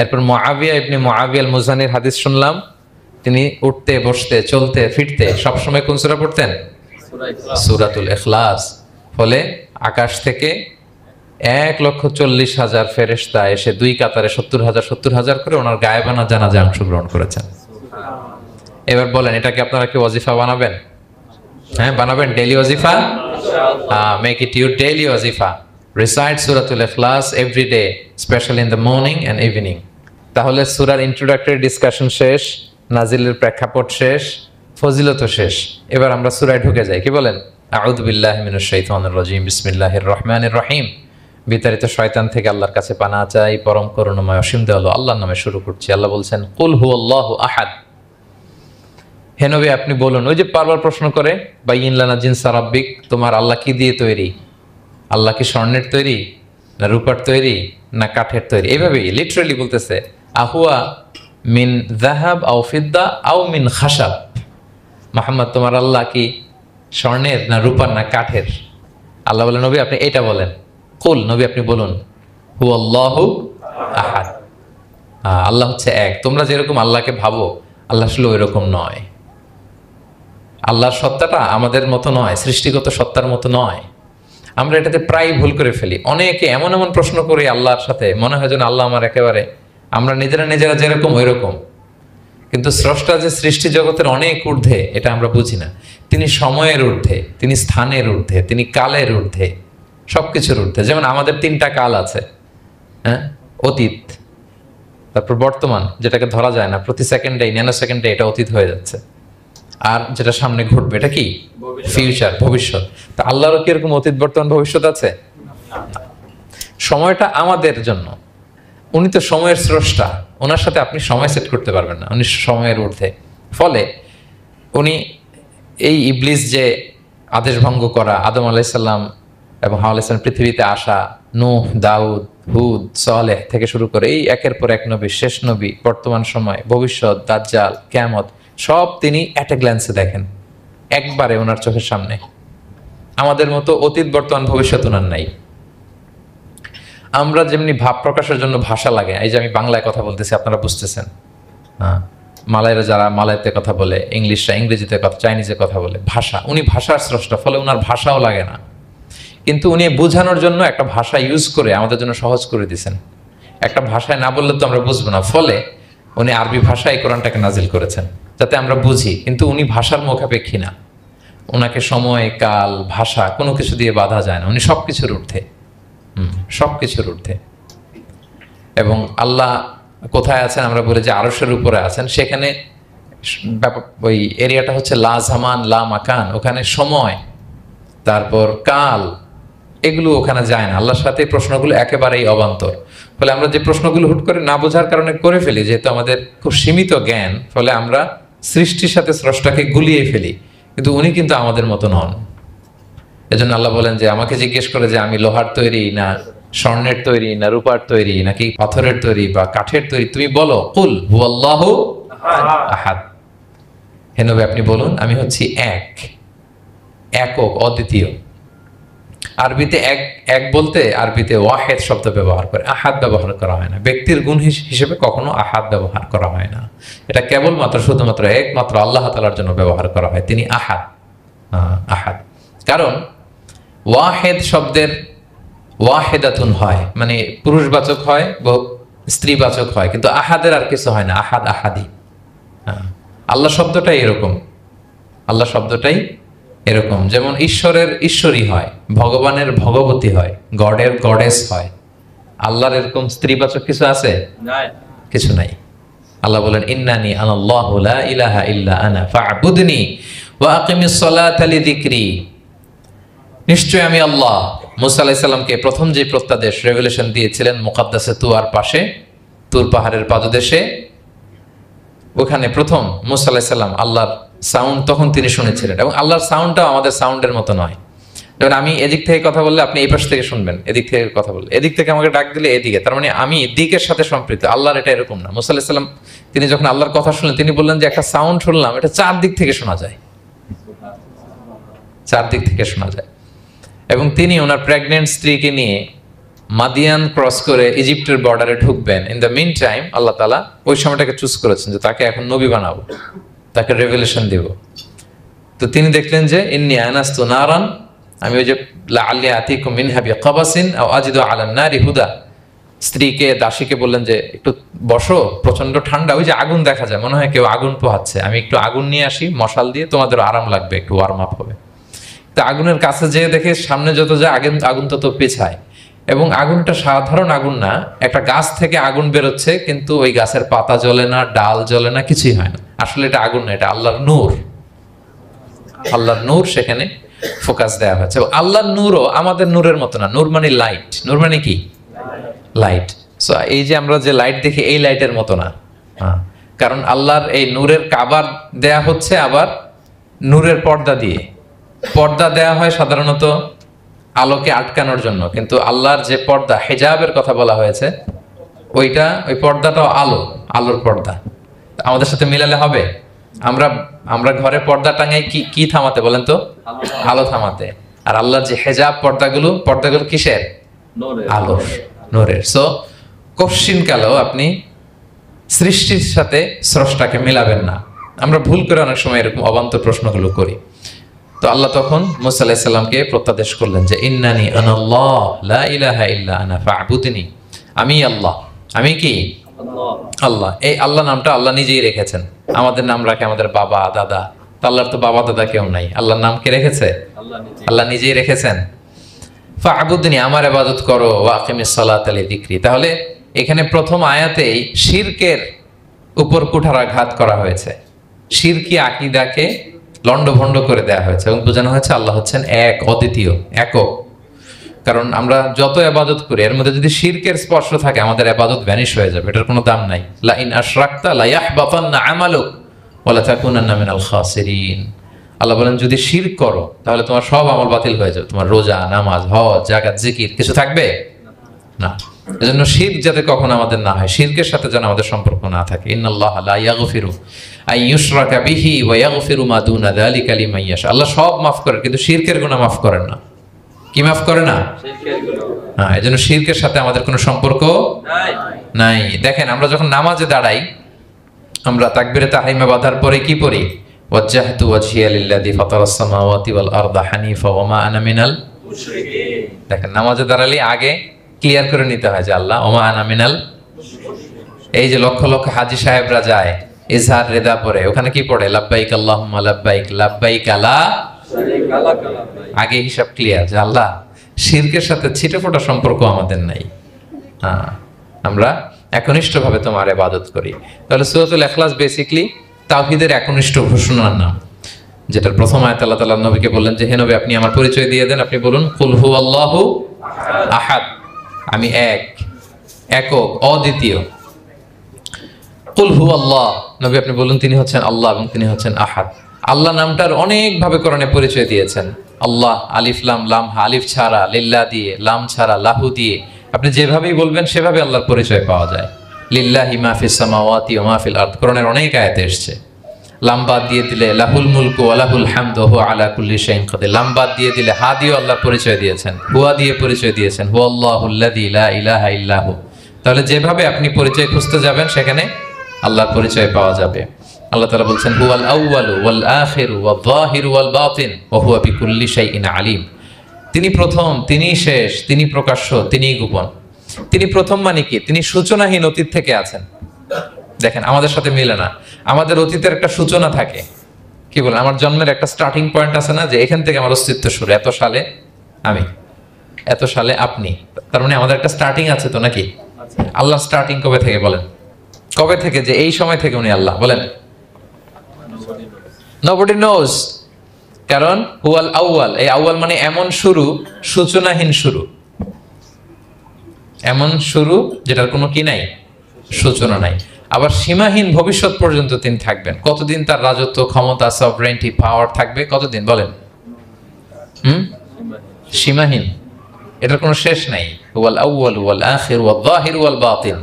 এরপর মুআবিয়া ইবনে মুআবিয়া আল মুজানির হাদিস শুনলাম, তিনি উঠতে বসতে চলতে ফিরতে সবসময় কোন সূরা পড়তেন? সূরাতুল ইখলাস। ফলে আকাশ থেকে 1,40,000 ফেরেশতা এসে দুই কাতারে 70,000 করে ওনার গায়েবানা জানাজায় অংশগ্রহণ করেছেন। এবার বলেন এটা কি আপনারা কি ওয়াজিফা বানাবেন? হ্যাঁ বানাবেন, ডেইলি ওয়াজিফা। মেক ইট ইউর ডেইলি ওয়াজিফা। রিসাইট সূরাতুল ইখলাস every day, specially in the morning and evening. তাহলে সূরার ইন্ট্রোডাক্টরি ডিসকাশন শেষ, নাজিলের প্রেক্ষাপট শেষ, ফজিলত শেষ। এবার আমরা সূরায় ঢুকে যাই। কি বলেন? আউযু বিল্লাহি মিনাশ শাইতানির রাজিম, বিসমিল্লাহির রহমানির রহিম। বিতাড়িত শয়তান থেকে আল্লাহর কাছে পানাহ চাই, পরম করুণাময় অসীম দয়ালু আল্লাহর নামে শুরু করছি। আল্লাহ বলছেন কুল হুয়াল্লাহু আহাদ। হে নবী আপনি বলুন, ওই যে বারবার প্রশ্ন করে বাইয়িন লানা জিনসা রাব্বিক, তোমার আল্লাহ কি দিয়ে তৈরি? আল্লাহ কি স্বর্ণের তৈরি, না রূপার তৈরি, না কাঠের তৈরি? এইভাবেই লিটারালি বলতেছে আহুয়া মিন যাহাব আও ফিদ্দা আও মিন খাশাব। মুহাম্মদ তোমার আল্লাহ কি স্বর্ণের, না রূপার, না কাঠের? আল্লাহ বলেন নবী আপনি এটা বলেন। কুল, নবী আপনি বলুন হুয়াল্লাহু আহাদ, আল্লাহ হচ্ছে এক। তোমরা যেরকম আল্লাহকে ভাবো আল্লাহ আসলে ওই রকম নয়। আল্লাহর সত্তাটা আমাদের মতো নয়, সৃষ্টিগত সত্তার মতো নয়। আমরা এটাতে প্রায় ভুল করে ফেলি। অনেকে এমন এমন প্রশ্ন করি আল্লাহর সাথে, মনে হয় যেন আল্লাহ আমার একেবারে, আমরা নিজেরা যেরকম ওই রকম। কিন্তু স্রষ্টা যে সৃষ্টি জগতের অনেক ঊর্ধ্বে, এটা আমরা বুঝি না। তিনি সময়ের ঊর্ধ্বে, তিনি স্থানের ঊর্ধ্বে, তিনি কালের ঊর্ধ্বে, সবকিছুর ঊর্ধ্বে। যেমন আমাদের 3টা কাল আছে, হ্যাঁ, অতীত, তারপর বর্তমান যেটাকে ধরা যায় না, প্রতি সেকেন্ডে ন্যানো সেকেন্ডে এটা অতীত হয়ে যাচ্ছে, আর যেটা সামনে ঘটবে এটা কি? ফিউচার, ভবিষ্যৎ। তা আল্লাহরও কি এরকম অতীত বর্তমান ভবিষ্যৎ আছে? সময়টা আমাদের জন্য, উনি তো সময়ের স্রষ্টা, ওনার সাথে আপনি সময় সেট করতে পারবেন না, উনি সময়ের ঊর্ধ্বে। ফলে উনি এই ইবলিস যে আদেশ ভঙ্গ করা, আদম আলাইহিস সালাম এবং হাওয়া আলাইহিস সালাম পৃথিবীতে আসা, নূহ, দাউদ, হুদ, সালেহ থেকে শুরু করে এই একের পর এক নবী, শেষ নবী, বর্তমান সময়, ভবিষ্যৎ, দাজ্জাল, কিয়ামত, সব তিনি অ্যাট এ গ্ল্যান্সে দেখেন, একবারে ওনার চোখের সামনে। আমাদের মতো অতীত বর্তমান ভবিষ্যৎ ওনার নাই। আমরা যেমনি ভাব প্রকাশের জন্য ভাষা লাগে, এই যে আমি বাংলায় কথা বলতেছি আপনারা বুঝতেছেন, হ্যাঁ, মালাইরা যারা মালাইতে কথা বলে, ইংলিশরা ইংরেজিতে কথা, চাইনিজে কথা বলে, ভাষা, উনি ভাষার স্রষ্টা, ফলে ওনার ভাষাও লাগে না। কিন্তু উনি বোঝানোর জন্য একটা ভাষা ইউজ করে আমাদের জন্য সহজ করে দিয়েছেন। একটা ভাষায় না বললে তো আমরা বুঝবো না, ফলে উনি আরবি ভাষায় কোরআনটাকে নাজিল করেছেন যাতে আমরা বুঝি। কিন্তু উনি ভাষার মুখাপেক্ষী না, ওনাকে সময়, কাল, ভাষা কোনো কিছু দিয়ে বাধা যায় না, উনি সবকিছুর ঊর্ধ্বে, সবকিছুর ঊর্ধ্বে। এবং আল্লাহ কোথায় আছেন? আমরা বলি যে আরশের উপরে আছেন। সেখানে ওই এরিয়াটা হচ্ছে লা জামান লা মাকান, ওখানে সময়, তারপর কাল, এগুলো ওখানে যায় না। আল্লাহর সাথে প্রশ্নগুলো একেবারেই অবান্তর। ফলে আমরা যে প্রশ্নগুলো হুট করে না বোঝার কারণে করে ফেলি, যেহেতু আমাদের খুব সীমিত জ্ঞান, ফলে আমরা সৃষ্টির সাথে স্রষ্টাকে গুলিয়ে ফেলি। কিন্তু উনি কিন্তু আমাদের মতো নন। এজন্য আল্লাহ বলেন যে আমাকে জিজ্ঞেস করে যে আমি লোহার তৈরি, না স্বর্ণের তৈরি, না রূপার তৈরি, নাকি পাথরের তৈরি বা কাঠের তৈরি, তুমি বলো কুল হুয়াল্লাহু আহাদ। হে নবী আপনি বলুন আমি হচ্ছি এক, একক, অদ্বিতীয়। আরবিতে এক এক বলতে আরবিতে ওয়াহেদ শব্দ ব্যবহার করে, আহাদ ব্যবহার করা হয় না। ব্যক্তির গুণ হিসেবে কখনো আহাদ ব্যবহার করা হয় না। এটা কেবলমাত্র শুধুমাত্র একমাত্র আল্লাহ তাআলার জন্য ব্যবহার করা হয়, তিনি আহাদ। আহাদ কারণ ওয়াহেদ শব্দের ওয়াহেদাতুন হয়, মানে পুরুষবাচক হয়, স্ত্রীবাচক হয়, কিন্তু আহাদের আর কিছু হয় না, আহাদ আহাদি। আল্লাহ শব্দটাই এরকম, আল্লাহ শব্দটাই এরকম। যেমন ঈশ্বরের ঈশ্বরী হয়, ভগবানের ভগবতী হয়, গডের গডেস হয়। আল্লাহর এরকম স্ত্রীবাচক কিছু আছে? কিছু নাই। আল্লাহ বলেন ইন্নানি আনাল্লাহু লা ইলাহা ইল্লা আনা ফা'বুদনি ওয়া আকিমিস সালাতা লিযিকরি। নিশ্চয় আমি আল্লাহ। মুসা আলাইহিস সালামকে প্রথম যে প্রত্যাদেশ রেভেলেশন দিয়েছিলেন মুকাদ্দাসে তুয়ার পাশে, তুর পাহাড়ের পাদদেশে, ওখানে প্রথম মুসা আলাইহিস সালাম আল্লাহর সাউন্ড তখন তিনি শুনেছিলেন, এবং আল্লাহর সাউন্ডটাও আমাদের সাউন্ডের মতো নয়। যেমন আমি এদিক থেকে কথা বললে আপনি এই পাশ থেকে শুনবেন, এদিক থেকে কথা বললে, এদিক থেকে আমাকে ডাক দিলে এদিকে, তার মানে আমি দিকের সাথে সম্পৃক্ত। আল্লাহর এটা এরকম না। মুসা আলাইহিস সালাম তিনি যখন আল্লাহর কথা শুনলেন, তিনি বললেন যে একটা সাউন্ড শুনলাম, এটা চারদিক থেকে শোনা যায়, চারদিক থেকে শোনা যায়। এবং তিনি ওনার প্রেগনেন্ট স্ত্রীকে নিয়ে মাদিয়ান ক্রস করে ইজিপ্টের বর্ডারে ঢুকবেন। ইন দ্য মিন টাইম আল্লাহ তাআলা ওই সময়টাকে চুজ করেছেন যে তাকে এখন নবী বানাবো, তাকে রেভেলেশন দিব। তো তিনি দেখলেন যে ইন্নী আনাস্তু নারান, আমি ওই যে লাআল্লি আতিকুম মিনহা বিকাবাসিন আও আজিদু আলান নারি হুদা, স্ত্রীকে দাসীকে বললেন যে একটু বসো, প্রচন্ড ঠান্ডা, ওই যে আগুন দেখা যায়, মনে হয় কেউ আগুন পোহাচ্ছে, আমি একটু আগুন নিয়ে আসি মশাল দিয়ে, তোমাদের আরাম লাগবে, একটু ওয়ার্ম আপ হবে। তো আগুনের কাছে যেয়ে দেখে সামনে যত যায় আগুন তত পেছায়, এবং আগুনটা সাধারণ আগুন না, একটা গাছ থেকে আগুন বেরোচ্ছে, কিন্তু ওই গাছের পাতা জ্বলে না, ডাল জ্বলে না, কিছুই হয় না। আসলে এটা আগুন না, এটা আল্লাহর নূর। আল্লাহর নূর সেখানে ফোকাস দেওয়া হয়েছে। এবং আল্লাহর নূরও আমাদের নূরের মতো না। নূর মানে লাইট, নূর মানে কি? লাইট। সো এই যে আমরা যে লাইট দেখি, এই লাইটের মতো না। কারণ আল্লাহর এই নূরের কাবার দেয়া হচ্ছে আবার নূরের পর্দা দিয়ে। পর্দা দেয়া হয় সাধারণত আলোকে আটকানোর জন্য, কিন্তু আল্লাহর যে পর্দা, হিজাবের কথা বলা হয়েছে, ওইটা, ওই পর্দাটাও আলো, আলোর পর্দা। আমাদের সাথে মিলালে হবে? আমরা ঘরে পর্দা টাঙাই কি থামাতে বলেন তো? আলো থামাতে। আর আল্লাহর যে হিজাব পর্দাগুলো কিসের? আলো, নূরের। সো কশিন কালেও আপনি সৃষ্টির সাথে স্রষ্টাকে মিলাবেন না। আমরা ভুল করে অনেক সময় এরকম অবান্তর প্রশ্নগুলো করি। তো আল্লাহ তখন মুসা আলাইহিস সালামকে প্রত্যাদেশ করলেন যে ইন্নানি আনাল্লাহ লা ইলাহা ইল্লা আনা ফা'বুদনি, আমি আল্লাহ। আমি কি? আল্লাহ। এই আল্লাহ নামটা আল্লাহ নিজেই রেখেছেন। আমাদের নাম রাখে আমাদের বাবা দাদা, আল্লাহর তো বাবা দাদা কেউ নাই। আল্লাহর নাম কে রেখেছে? আল্লাহ নিজেই রেখেছেন। ফা'বুদনি, আমার ইবাদত করো, ওয়া আকিমিস সালাতা লিযিকরি। তাহলে এখানে প্রথম আয়াতেই শিরকের উপর কুঠারাঘাত করা হয়েছে, শিরকি আকীদাকে লন্ডভন্ড করে দেওয়া হয়েছে, এবং বোঝানো হয়েছে আল্লাহ হচ্ছেন এক, অদ্বিতীয়, একক। কারণ আমরা যত ইবাদত করি, এর মধ্যে যদি শিরকের স্পর্শ থাকে, আমাদের ইবাদত ভ্যানিশ হয়ে যাবে, এটার কোনো দাম নাই। লা ইন আশরাকতা লা ইয়াহবাতান্না আমালুক ওয়া লা তাকুনান্না মিনাল খাসিরিন। আল্লাহ বলেন যদি শিরক করো তাহলে তোমার সব আমল বাতিল হয়ে যাবে, তোমার রোজা, নামাজ, হজ, যাকাত, জিকির কিছু থাকবে না। এজন্য শিরক যাতে কখনো আমাদের না হয়, শিরকের সাথে যেন আমাদের সম্পর্ক না থাকে। ইন্নাল্লাহা লা ইয়াগফিরু আন ইউশরাকা বিহি ওয়া ইয়াগফিরু মা দুনা যালিকা লিমান ইয়াশা। আল্লাহ সব মাফ করেন, কিন্তু শিরকের গুনাহ মাফ করেন না। কি মাফ করে না? শিরকের গুনাহ। হ্যাঁ, এজন্য শিরকের সাথে আমাদের কোনো সম্পর্ক নাই। দেখেন, আমরা যখন নামাজে দাঁড়াই, আমরা তাকবীরে তাহরিমা বাঁধার পরে কি পড়ি? ওয়াজ্জাহতু ওয়াজহিয়া লিল্লাযী ফাতারাস সামাওয়াতি ওয়াল আরদা হানিফা ওয়া মা আনা মিনাল মুশরিকিন। দেখেন, নামাজে দাঁড়ালে আগে ক্লিয়ার করে নিতে হয় যে আল্লাহ ওয়া মা আনা মিনাল। এই যে লক্ষ লক্ষ হাজী সাহেবরা যায় ইজহার রিদা পড়ে, ওখানে কি পড়ে? লাব্বাইক আল্লাহুম্মা লাব্বাইক লাব্বাইক লা শারীকা লাক লাব্বাইক। আগে হিসাব ক্লিয়ার যে আল্লাহ শিরকের সাথে ছিটেফোঁটা সম্পর্ক আমাদের নাই। আমরা একনিষ্ঠভাবে তোমার ইবাদত করি। তাহলে সূরাতুল ইখলাস বেসিক্যালি তাওহীদের একনিষ্ঠ ঘোষণার নাম, যেটার প্রথম আয়াত আল্লাহ তাআলা নবীকে বললেন যে হে নবী, আপনি আমার পরিচয় দিয়ে দেন। আপনি বলুন কুল হুয়াল্লাহু আহাদ, আমি এক, একক, অদ্বিতীয়। কুল হুয়াল্লাহ, নবী আপনি বলুন তিনি হচ্ছেন আল্লাহ এবং তিনি হচ্ছেন আহাদ। আল্লাহ নামটার অনেক ভাবে কোরআনে পরিচয় দিয়েছেন। আল্লাহ আলিফ লাম, লাম আলিফ ছাড়া, লিল্লাহ দিয়ে, লাম ছাড়া, লাহু দিয়ে, আপনি যেভাবেই বলবেন সেভাবে আল্লাহর পরিচয় পাওয়া যায়। লিল্লাহি মা ফিস সামাওয়াতি ওয়া মা ফিল আরদ, কোরআনের অনেক আয়াতে এসেছে। লাম বাদ দিয়ে দিলে লাহুল মুলকু ওয়া লাহুল হামদু ওয়া হুয়া আলা কুল্লি শাইইন কাদির। লাম বাদ দিয়ে দিলে হা দিয়ে আল্লাহর পরিচয় দিয়েছেন, হুয়া দিয়ে পরিচয় দিয়েছেন, হুয়াল্লাহুল্লাযী লা ইলাহা ইল্লা হু। তাহলে যেভাবে আপনি পরিচয় খুঁজতে যাবেন সেখানে আল্লাহর পরিচয় পাওয়া যাবে। আল্লাহ তাআলা বলছেন হুয়াল আউয়ালু ওয়াল আখিরু ওয়াল যাহিরু ওয়াল বাতিন ওয়া হুয়া বিকুল্লি শাইইন আলিম। তিনি প্রথম, তিনি শেষ, তিনি প্রকাশ্য, তিনি গোপন। তিনি প্রথম মানে কি? তিনি সূচনাহীন অতীত থেকে আছেন। দেখেন আমাদের সাথে মিলে না, আমাদের অতীতের একটা সূচনা থাকে, কি বলেন, আমার জন্মের একটা স্টার্টিং পয়েন্ট আছে না, যে এখান থেকে আমার অস্তিত্ব শুরু, এত সালে আমি, এত সালে আপনি। তার মানে আমাদের একটা স্টার্টিং আছে তো নাকি? আল্লাহ স্টার্টিং কবে থেকে বলেন? কবে থেকে? যে এই সময় থেকে উনি আল্লাহ বলেন। Nobody knows, কারণ হুয়াল আউয়াল, এই আউয়াল মানে এমন শুরু, সূচনাহীন শুরু, এমন শুরু যেটার কোনো কি নাই, সূচনা নাই। আবার সীমাহীন ভবিষ্যৎ পর্যন্ত তিনি থাকবেন। কতদিন তার রাজত্ব, ক্ষমতা, সভরেন্টি, পাওয়ার থাকবে? কতদিন বলেন? সীমাহীন, এটার কোনো শেষ নাই। হুয়াল আউয়াল ওয়াল আখির ওয়াল যাহির ওয়াল বাতিন।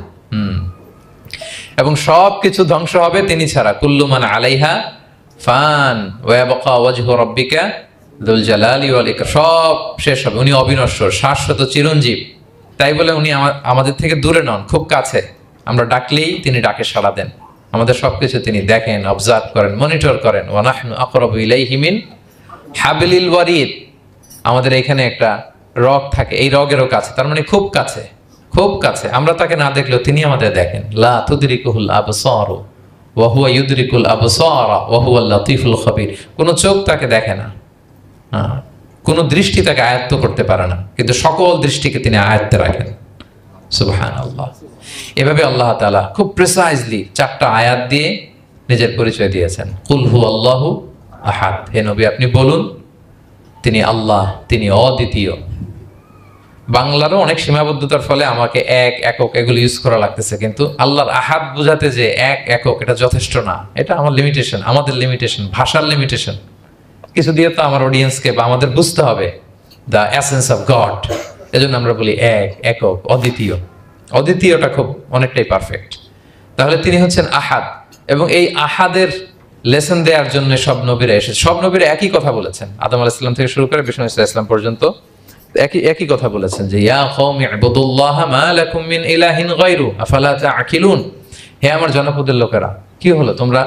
এবং সব কিছু ধ্বংস হবে তিনি ছাড়া। কুল্লু মান আলাইহা ফান ওয়া ইয়াবকা ওয়াজহু রাব্বিকা যুল জালালি ওয়াল ইকরাম। সব শেষ হবে, উনি অবিনশ্বর, শাশ্বত, চিরঞ্জীব। তাই বলে উনি আমাদের থেকে দূরে নন, খুব কাছে। আমরা ডাকলেই তিনি ডাকে সাড়া দেন। আমাদের সবকিছু তিনি দেখেন, অবজার্ভ করেন, মনিটর করেন। ওয়া নাহনু আকরাবু ইলাইহি মিন হাবলিল ওয়ারিদ। আমাদের এখানে একটা রগ থাকে, এই রগেরও কাছে, তার মানে খুব কাছে, খুব কাছে। আমরা তাকে না দেখলেও তিনি আমাদের দেখেন। লা তুদরিকুহুল আবসারু ওয়া হুয়া ইউদরিকুল আবসারা ওয়া হুয়াল লাতীফুল খবীর। কোনো চোখ তাকে দেখে না, কোনো দৃষ্টি তাকে আয়ত্ত করতে পারে না, কিন্তু সকল দৃষ্টিকে তিনি আয়ত্তে রাখেন। সুবহানাল্লাহ। এভাবে আল্লাহ তাআলা খুব প্রিসাইজলি 4টা আয়াত দিয়ে নিজের পরিচয় দিয়েছেন। কুল হুয়াল্লাহু আহাদ। হে নবী আপনি বলুন তিনি আল্লাহ, তিনি অদ্বিতীয়। বাংলারও অনেক সীমাবদ্ধতার ফলে আমাকে এক, একক এগুলো ইউজ করা লাগতেছে, কিন্তু আল্লাহর আহাদ বোঝাতে যে এক, একক, এটা যথেষ্ট না। এটা আমার লিমিটেশন, আমাদের লিমিটেশন, ভাষার লিমিটেশন। কিছু দিয়ে তো আমার অডিয়েন্সকে বা আমাদের বুঝতে হবে দ্য এসেন্স অফ গড। এজন্য আমরা বলি এক, একক, অদ্বিতীয়। অদ্বিতীয়টা খুব অনেকটাই পারফেক্ট। তাহলে তিনি হচ্ছেন আহাদ, এবং এই আহাদের লেসন দেওয়ার জন্য সব নবীরা এসেছে। সব নবীরা একই কথা বলেছেন, আদম আলাইহিস সালাম থেকে শুরু করে বিষ্ণু ইসা ইসলাম পর্যন্ত একই কথা বলেছেন যে ইয়া কওমি ইবুদুল্লাহা মা লাকুম মিন ইলাহিন গায়রু আফালা তাআকিলুন। হে আমার জনপদের লোকেরা, কি হলো তোমরা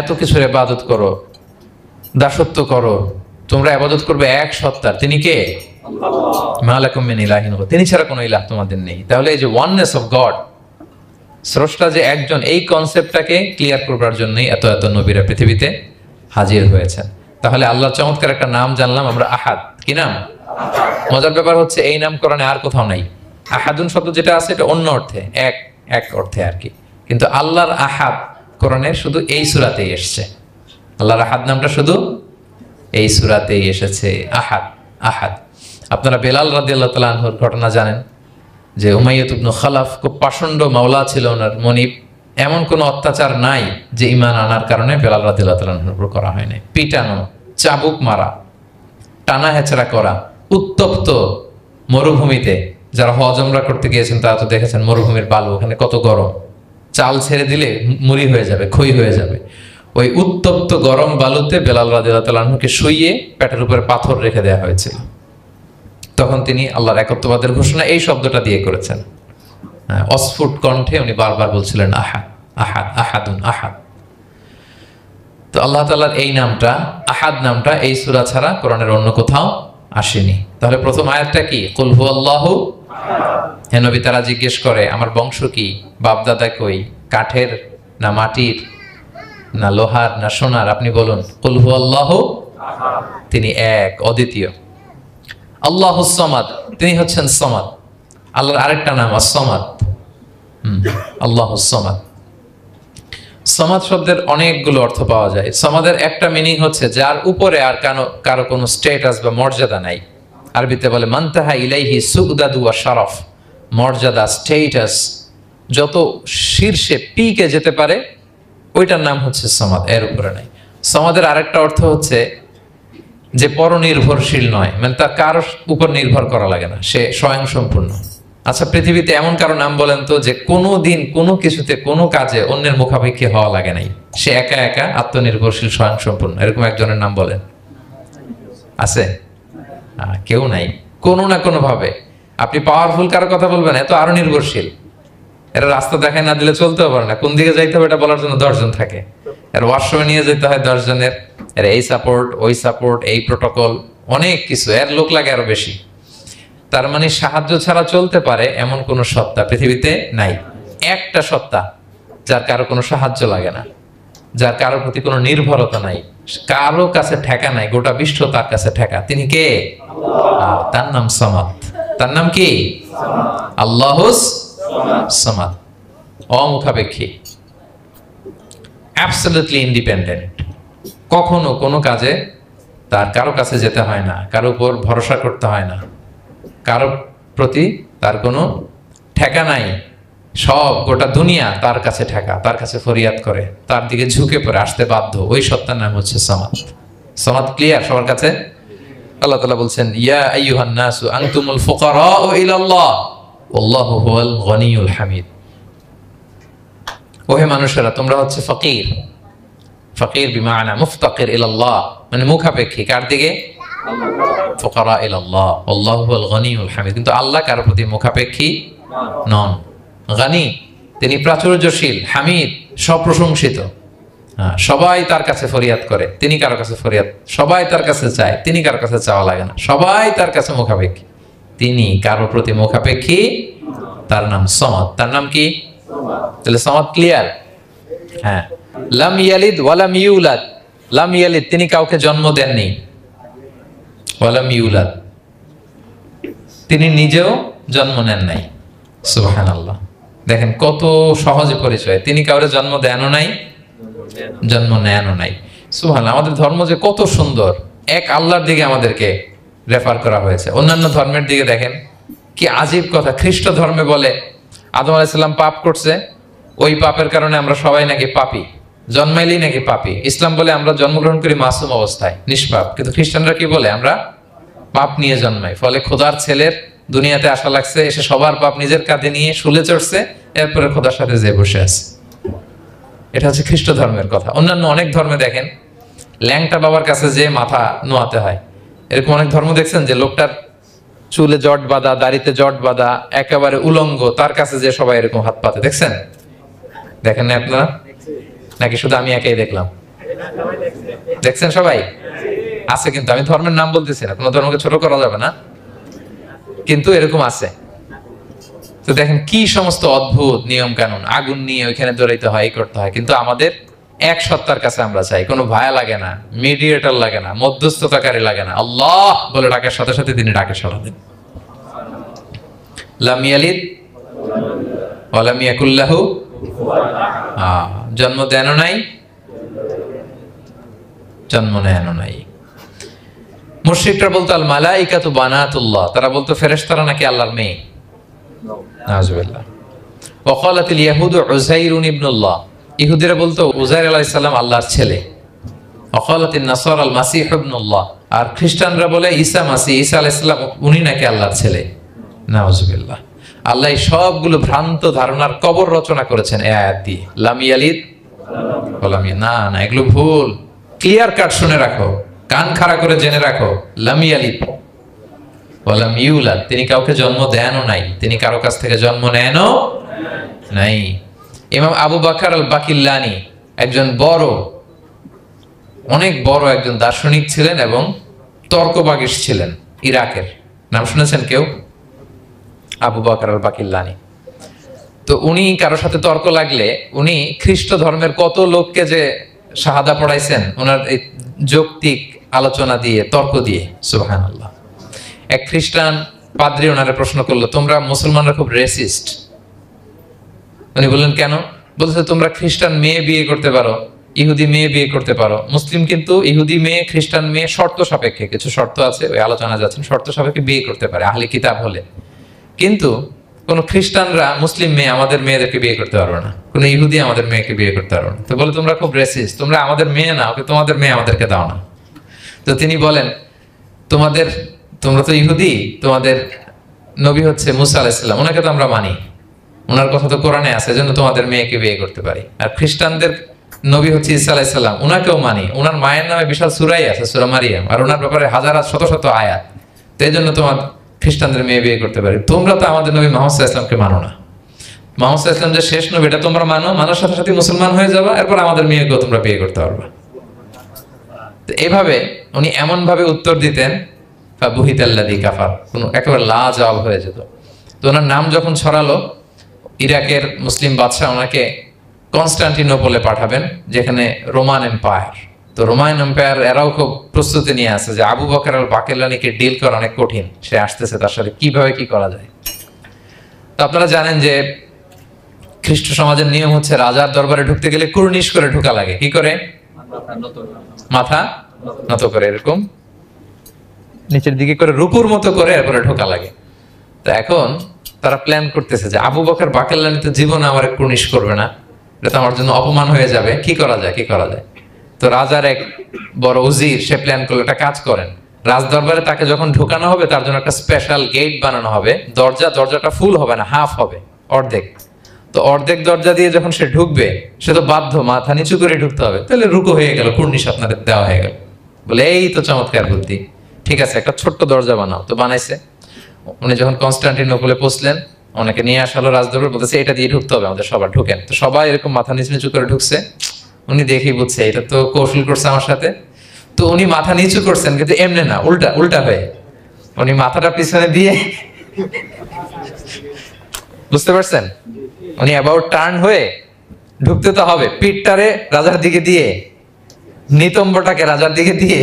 এত কিছুর ইবাদত করো, দাসত্ব করো, তোমরা ইবাদত করবে এক সত্তার, তিনি কে? আল্লাহ। মা লাকুম মিন ইলাহিন গায়রু, তিনি ছাড়া কোনো ইলাহ তোমাদের নেই। তাহলে এই যে ওয়াননেস অফ গড, স্রষ্টা যে একজন, এই কনসেপ্টটাকে ক্লিয়ার করবার জন্যই এত এত নবীরা পৃথিবীতে হাজির হয়েছেন। তাহলে আল্লাহর চমৎকার একটা নাম জানলাম আমরা, আহাদ। কি নাম? মজার ব্যাপার হচ্ছে এই নাম কোরআনে আর কোথাও নাই। আহাদুন শব্দ যেটা আছে এটা অন্য অর্থে, এক, এক অর্থে আর কি, কিন্তু আল্লাহর আহাদ কোরআনের শুধু এই সূরাতেই এসেছে। আল্লাহর আহাদ নামটা শুধু এই সূরাতেই এসেছে। আহাদ, আহাদ। আপনারা বেলাল রাদিয়াল্লাহু তাআলা আনহুর ঘটনা জানেন যে উমাইয়াত ইবনে খালাফ খুব পাষণ্ড মাওলা ছিল ওনার, মনিব। এমন কোনো অত্যাচার নাই যে ঈমান আনার কারণে বেলাল রাদিয়াল্লাহু তাআলা আনহুর উপর করা হয় নাই। পিটানো, চাবুক মারা, টানা হেচড়া করা, উত্তপ্ত মরুভূমিতে। যারা হজ উমরা করতে গিয়েছেন তারা তো দেখেছেন মরুভূমির বালু, ওখানে কত গরম, চাল ছেড়ে দিলে মুড়ি হয়ে যাবে, খই হয়ে যাবে। ওই উত্তপ্ত গরম বালুতে বেলাল রাদিয়াল্লাহু তাআলা আনহুকে শুইয়ে পেটের উপরে পাথর রেখে দেওয়া হয়েছিল। তখন তিনি আল্লাহর একত্ববাদের ঘোষণা এই শব্দটা দিয়ে করেছেন। অস্ফুট কণ্ঠে উনি বারবার বলছিলেন আহাদ, আহাদ, আহাদুন, আহাদ। তো আল্লাহ তাআলার এই নামটা, আহাদ নামটা, এই সূরা ছাড়া কোরআনের অন্য কোথাও আসেনি। তাহলে প্রথম আয়াতটা কি? কুল হুয়াল্লাহু আহাদ। হে নবী তারা জিজ্ঞেস করে আমার বংশ কি, বাপদাদা কই, কাঠের না মাটির না লোহার না সোনার, আপনি বলুন কুল হুয়াল্লাহু আহাদ। তিনি এক, অদ্বিতীয়। আল্লাহুস সামাদ, তিনি হচ্ছেন সামাদ। আল্লাহর আরেকটা নাম আস-সামাদ। আল্লাহুস সামাদ। সামাদ শব্দের অনেকগুলো অর্থ পাওয়া যায়। সামাদের একটা মিনিং হচ্ছে যার উপরে আর কারো কোনো স্ট্যাটাস বা মর্যাদা নাই। আরবিতে বলে মানতাহা ইলাইহি সুগদাদু ওয়া শারাফ। মর্যাদা, স্ট্যাটাস যত শীর্ষে, পিকে যেতে পারে ওইটার নাম হচ্ছে সামাদ, এর উপরে নাই। সামাদের আরেকটা অর্থ হচ্ছে যে পরনির্ভরশীল নয়, মানে তার কারোর উপর নির্ভর করা লাগে না, সে স্বয়ংসম্পূর্ণ। আচ্ছা, পৃথিবীতে এমন কারো নাম বলেন তো যে কোনো দিন কোনো কিছুতে কোনো কাজে অন্যের মুখাপেক্ষী হওয়া লাগে নাই, সে একা একা আত্মনির্ভরশীল স্বয়ংসম্পূর্ণ, এরকম একজনের নাম বলেন। আছে? কেউ নাই। কোনো না কোনো ভাবে আপনি পাওয়ারফুল কারো কথা বলবেন, এত আরো নির্ভরশীল। এরা রাস্তা দেখায় না দিলে চলতেও পারে না, কোন দিকে যাইতে হবে এটা বলার জন্য 10 জন থাকে। এর ওয়াশরুমে নিয়ে যেতে হয় 10 জনের, এর এই সাপোর্ট ওই সাপোর্ট এই প্রোটোকল অনেক কিছু, এর লোক লাগে আরো বেশি। তার মানে সাহায্য ছাড়া চলতে পারে এমন কোন সত্তা পৃথিবীতে নাই। একটা সত্তা যার কারো কোনো সাহায্য লাগে না, যার কারোর প্রতি কোনো নির্ভরতা নাই, কারো কাছে ঠেকা নাই, গোটা বিশ্ব তার কাছে ঠেকা। তিনি কে? তার নাম সামাদ। তার নাম কি? আল্লাহুস সামাদ। অমুখাপেক্ষী, অ্যাবসলিউটলি ইন্ডিপেন্ডেন্ট। কখনো কোনো কাজে তার কারো কাছে যেতে হয় না, কারো উপর ভরসা করতে হয় না, কারো প্রতি তার কোনো ঠেকা নাই। সব গোটা দুনিয়া তার কাছে ঠেকা, তার কাছে ফরিয়াদ করে, তার দিকে ঝুঁকে পড়ে আসতে বাধ্য। ওই সত্তার নাম হচ্ছে সামাদ। সামাদ ক্লিয়ার সবার কাছে? আল্লাহ তাআলা বলছেন, ইয়া আইয়ুহান নাসু আনতুমুল ফুকারাউ ইলাল্লাহ ওয়াল্লাহু হুয়াল গনিয়ুল হামিদ। ওহে মানুষেরা, তোমরা হচ্ছে ফকির। ফকির বিমানা মুফতাকির ইলাল্লাহ, মানে মুখাপেক্ষী। কার দিকে? ফুকারা ইলাল্লাহ ওয়াল্লাহু হুয়াল গনিয়ুল হামিদ। কিন্তু আল্লাহ কারোর প্রতি মুখাপেক্ষী নন। গনি, তিনি প্রাচুর্যশীল, হামিদ, সপ্রশংসিত। সবাই তার কাছে ফরিয়াদ করে, তিনি কারো কাছে ফরিয়াদ, সবাই তার কাছে চায়, তিনি কারো কাছে চাওয়া লাগে না, সবাই তার কাছে মুখাপেক্ষী, তিনি কারো প্রতি মুখাপেক্ষী। তার নাম সামাদ। তার নাম কি? তাহলে সামাদ ক্লিয়ার? হ্যাঁ। লাম ইয়ালিদ ওয়ালাম ইউলাদ। লাম ইয়ালিদ, তিনি কাউকে জন্ম দেননি। ওয়ালাম ইউলাদ, তিনি নিজেও জন্ম নেন নাই। সুবহানাল্লাহ। দেখেন কত সহজে পরিচয়। তিনি কাউকে জন্ম দেনও নাই, জন্ম নেনও নাই। সুবহানাল্লাহ। আমাদের ধর্ম যে কত সুন্দর, এক আল্লাহর দিকে আমাদেরকে রেফার করা হয়েছে। অন্যান্য ধর্মের দিকে দেখেন কি আজীব কথা। খ্রিস্ট ধর্মে বলে আদম আলাইহিস সালাম পাপ করছে, ওই পাপের কারণে আমরা সবাই নাকি পাপী, জন্মাইলেই নাকি পাপী। ইসলাম বলে আমরা জন্মগ্রহণ করি মাসুম অবস্থায়, নিষ্পাপ। কিন্তু খ্রিস্টানরা কি বলে? আমরা পাপ নিয়ে জন্মাই, ফলে খোদার ছেলের দুনিয়াতে আসা লাগছে, এসে সবার পাপ নিজের কাঁধে নিয়ে শুলে চড়ছে, এরপরে খোদার সাথে যে বসে আছে। এটা হচ্ছে খ্রিস্ট ধর্মের কথা। অন্যান্য অনেক ধর্মে দেখেন ল্যাংটা বাবার কাছে যে মাথা নোয়াতে হয়। এরকম অনেক ধর্ম দেখছেন যে লোকটার চুলে জট বাঁধা, দাড়িতে জট বাঁধা, একেবারে উলঙ্গ, তার কাছে যে সবাই এরকম হাত পাতে। দেখছেন? দেখেন না আপনারা? নাকি শুধু আমি একাই দেখলাম? দেখছেন সবাই? আছে, কিন্তু আমি ধর্মের নাম বলতেছি না, কোনো ধর্মকে ছোট করা যাবে না, কিন্তু এরকম আছে। তো দেখেন কি সমস্ত অদ্ভুত নিয়ম কানুন। আগুন নিয়ে ওইখানে দৌড়াইতে হয়, এই করতে হয়। কিন্তু আমাদের এক সত্তার কাছে আমরা চাই, কোনো ভায়া লাগে না, মিডিয়েটর লাগে না, মধ্যস্থতাকারী লাগে না। আল্লাহ বলে ডাকার সাথে সাথে তিনি ডাকে সাড়া দেন। লাম ইয়ালিদ ওয়া লাম ইয়াকুল লাহু, জন্ম দেনও নাই, জন্ম নেনও নাই। মুশরিকরা বলতো আল মালাইকাতু বানাতুল্লাহ, তারা বলতো ফেরেশতারা নাকি আল্লাহর মেয়ে। নাউযুবিল্লাহ। ওয়া ক্বালাতিল ইয়াহুদু উযাইরুন ইবনুল্লাহ, ইহুদিরা বলতো উযাইর আলাইহিস সালাম আল্লাহর ছেলে। ওয়া ক্বালাতিন নাসারা আল মাসীহ ইবনুল্লাহ, আর খ্রিস্টানরা বলে ঈসা মাসীহ, ঈসা আলাইহিস সালাম উনি নাকি আল্লাহর ছেলে। নাউযুবিল্লাহ। আল্লাহ সবগুলো ভ্রান্ত ধারণার কবর রচনা করেছেন এই আয়াত দিয়ে। লাম ইয়ালিদ ওয়া লাম ইউলাদ, না না, এগুলো ভুল। ক্লিয়ার কাট শুনে রাখো, কান খাড়া করে জেনে রাখো। লাম ইয়ালিদ ওয়া লাম ইউলাদ, তিনি কাউকে জন্ম দেনও নাই, তিনি কারো কাছ থেকে জন্ম নেনও নাই। ইমাম আবু বকর আল বাকিল্লানি একজন বড়, অনেক বড় একজন দার্শনিক ছিলেন এবং তর্কবাগীশ ছিলেন, ইরাকের। নাম শুনেছেন কেউ? আবু বকর আল বাকিল্লানি। তো উনি কারো সাথে তর্ক লাগলে উনি খ্রিস্ট ধর্মের কত লোককে যে শাহাদা পড়াইছেন ওনার এই যৌক্তিক আলোচনা দিয়ে, তর্ক দিয়ে। সুবহানাল্লাহ। এক খ্রিস্টান পাদ্রী ওনারে প্রশ্ন করলো, তোমরা মুসলমানরা খুব রেসিস্ট। উনি বললেন কেন? বলছে তোমরা খ্রিস্টান মেয়ে বিয়ে করতে পারো, ইহুদি মেয়ে বিয়ে করতে পারো, মুসলিম কিন্তু ইহুদি মেয়ে খ্রিস্টান মেয়ে শর্ত সাপেক্ষে, কিছু শর্ত আছে ওই আলোচনা যাচ্ছেন, শর্ত সাপেক্ষে বিয়ে করতে পারে আহলে কিতাব হলে। কিন্তু কোন খ্রিস্টানরা মুসলিম মেয়ে আমাদের মেয়েদেরকে বিয়ে করতে পারবে না, কোন ইহুদি আমাদের মেয়েকে বিয়ে করতে পারবে না। তো বলে তোমরা খুব রেসিস্ট, তোমরা আমাদের মেয়ে না, ওকে তোমাদের মেয়ে আমাদেরকে দাও না। তো তিনি বলেন তোমরা তো ইহুদি, তোমাদের নবী হচ্ছে মুসা আলাইহিস সালাম, ওনাকে তো আমরা মানি, ওনার কথা তো কোরআনে আছে, এজন্য তোমাদের মেয়েকে বিয়ে করতে পারি। আর খ্রিস্টানদের নবী হচ্ছে ঈসা আলাইহিস সালাম, ওনাকেও মানি, ওনার মায়ের নামে বিশাল সূরাই আছে, সূরা মারিয়াম, আর ওনার ব্যাপারে হাজার শত শত আয়াত, তো এই জন্য তোমার খ্রিস্টানদের মেয়ে বিয়ে করতে পারি। তোমরা তো আমাদের নবী মুহাম্মদ সাল্লাল্লাহু আলাইহি ওয়াসাল্লামকে মানো না। মুহাম্মদ সাল্লাল্লাহু আলাইহি ওয়াসাল্লাম যে শেষ নবী এটা তোমরা মানো, মানার সাথে সাথে মুসলমান হয়ে যাবা, এরপর আমাদের মেয়েকেও তোমরা বিয়ে করতে পারবা। তো এইভাবে উনি এমন ভাবে উত্তর দিতেন, ফাবুহিতাল্লাযী কাফার, কোনো একেবারে লাজবাব হয়ে যেত। তো ওনার নাম যখন ছড়ালো, ইরাকের মুসলিম বাদশাহ ওনাকে কনস্টান্টিনোপলে পাঠাবেন, যেখানে রোমান এম্পায়ার। তো রোমান এম্পায়ার এরাও খুব প্রস্তুতি নিয়ে আছে যে আবু বকর আল বাকিলানিকে ডিল করা অনেক কঠিন, সে আসতেছে, তার সাথে কিভাবে কি করা যায়। তো আপনারা জানেন যে খ্রিস্ট সমাজের নিয়ম হচ্ছে রাজার দরবারে ঢুকতে গেলে কুর্নিশ করে ঢোকা লাগে। কি করে? মাথা নত করে, এরকম নিচের দিকে করে রুকুর মতো করে এরপরে ঢোকা লাগে। তো এখন তারা প্ল্যান করতেছে যে আবু বকর বাকিলানি তো জীবনে আমার কুর্নিশ করবে না, এটা তো আমার জন্য অপমান হয়ে যাবে, কি করা যায় কি করা যায়। তো রাজার এক বড় উজির সে প্ল্যান করলো, একটা কাজ করেন, রাজ দরবারে তাকে যখন ঢোকানো হবে তার জন্য একটা স্পেশাল গেট বানানো হবে, দরজাটা ফুল হবে না, হাফ হবে, অর্ধেক। তো অর্ধেক দরজা দিয়ে যখন সে ঢুকবে, সে তো বাধ্য মাথা নিচু করে ঢুকতে হবে, তাহলে রুকু হয়ে গেল, কুর্নিশ আপনাদের দেওয়া হয়ে গেল। বলে এই তো চমৎকার বুদ্ধি, ঠিক আছে একটা ছোট্ট দরজা বানাও। তো বানাইছে। উনি যখন কনস্টান্টিনোপলে পৌঁছলেন, ওনাকে নিয়ে আসালো রাজদরবার, বলতেছে এটা দিয়ে ঢুকতে হবে আমাদের, সবার ঢুকেন। তো সবাই এরকম মাথা নিচু নিচু করে ঢুকছে। উনি দেখেই বুঝছে এটা তো কৌশল করছে আমার সাথে। তো উনি মাথা নিচু করছেন, কিন্তু এমনি না, উল্টা উল্টা হয়ে উনি মাথাটা পিছনে দিয়ে, বুঝতে পারছেন, উনি অ্যাবাউট টার্ন হয়ে ঢুকতে তো হবে, পিঠটারে রাজার দিকে দিয়ে, নিতম্বটাকে রাজার দিকে দিয়ে,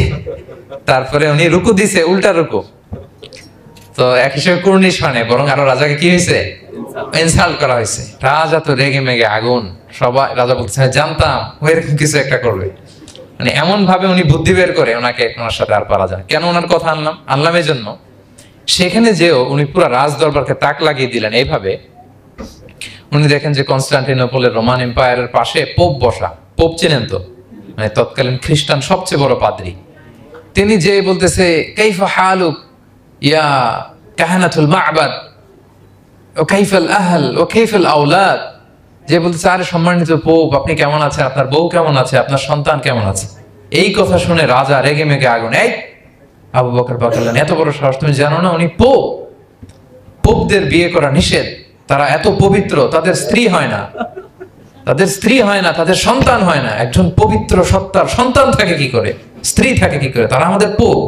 তারপরে উনি রুকু দিছে, উল্টা রুকু। তো এক হিসেবে কুর্নিশ হয় না, বরং আরো রাজাকে কি হয়েছে, ইনসাল্ট করা হয়েছে। রাজা তো রেগে মেগে আগুন, সবাই রাজা বলছে জানতাম ও এরকম কিছু একটা করবে। মানে এমন ভাবে উনি বুদ্ধি বের করে ওনাকে, ওনার সাথে আর পারা যায়। কেন ওনার কথা আনলাম এই জন্য, সেখানে যেও উনি পুরো রাজ দরবারকে তাক লাগিয়ে দিলেন এইভাবে। উনি দেখেন যে কনস্টান্টিনোপলের রোমান এম্পায়ারের পাশে পোপ বসা, পোপ চেনেন তো, মানে তৎকালীন খ্রিস্টান সবচেয়ে বড় পাদ্রী। তিনি যে বলতেছে কাইফা হালুক ইয়া কাহানাতুল মা'বাদ ও কাইফাল আহল ও কাইফাল আওলাদ, যে বলতেছে আরে সম্মানিত পোপ আপনি কেমন আছেন, আপনার বউ কেমন আছে, আপনার সন্তান কেমন আছে। এই কথা শুনে রাজা রেগে মেগে আগুন, এই আবু বকর বাকিলানি এত বড় সাহস, তুমি জানো না উনি পোপ, পোপদের বিয়ে করা নিষেধ, তারা এত পবিত্র, তাদের স্ত্রী হয় না, তাদের সন্তান হয় না। একজন পবিত্র সত্তার সন্তান থাকে কি করে, স্ত্রী থাকে কি করে, তারা আমাদের পোপ।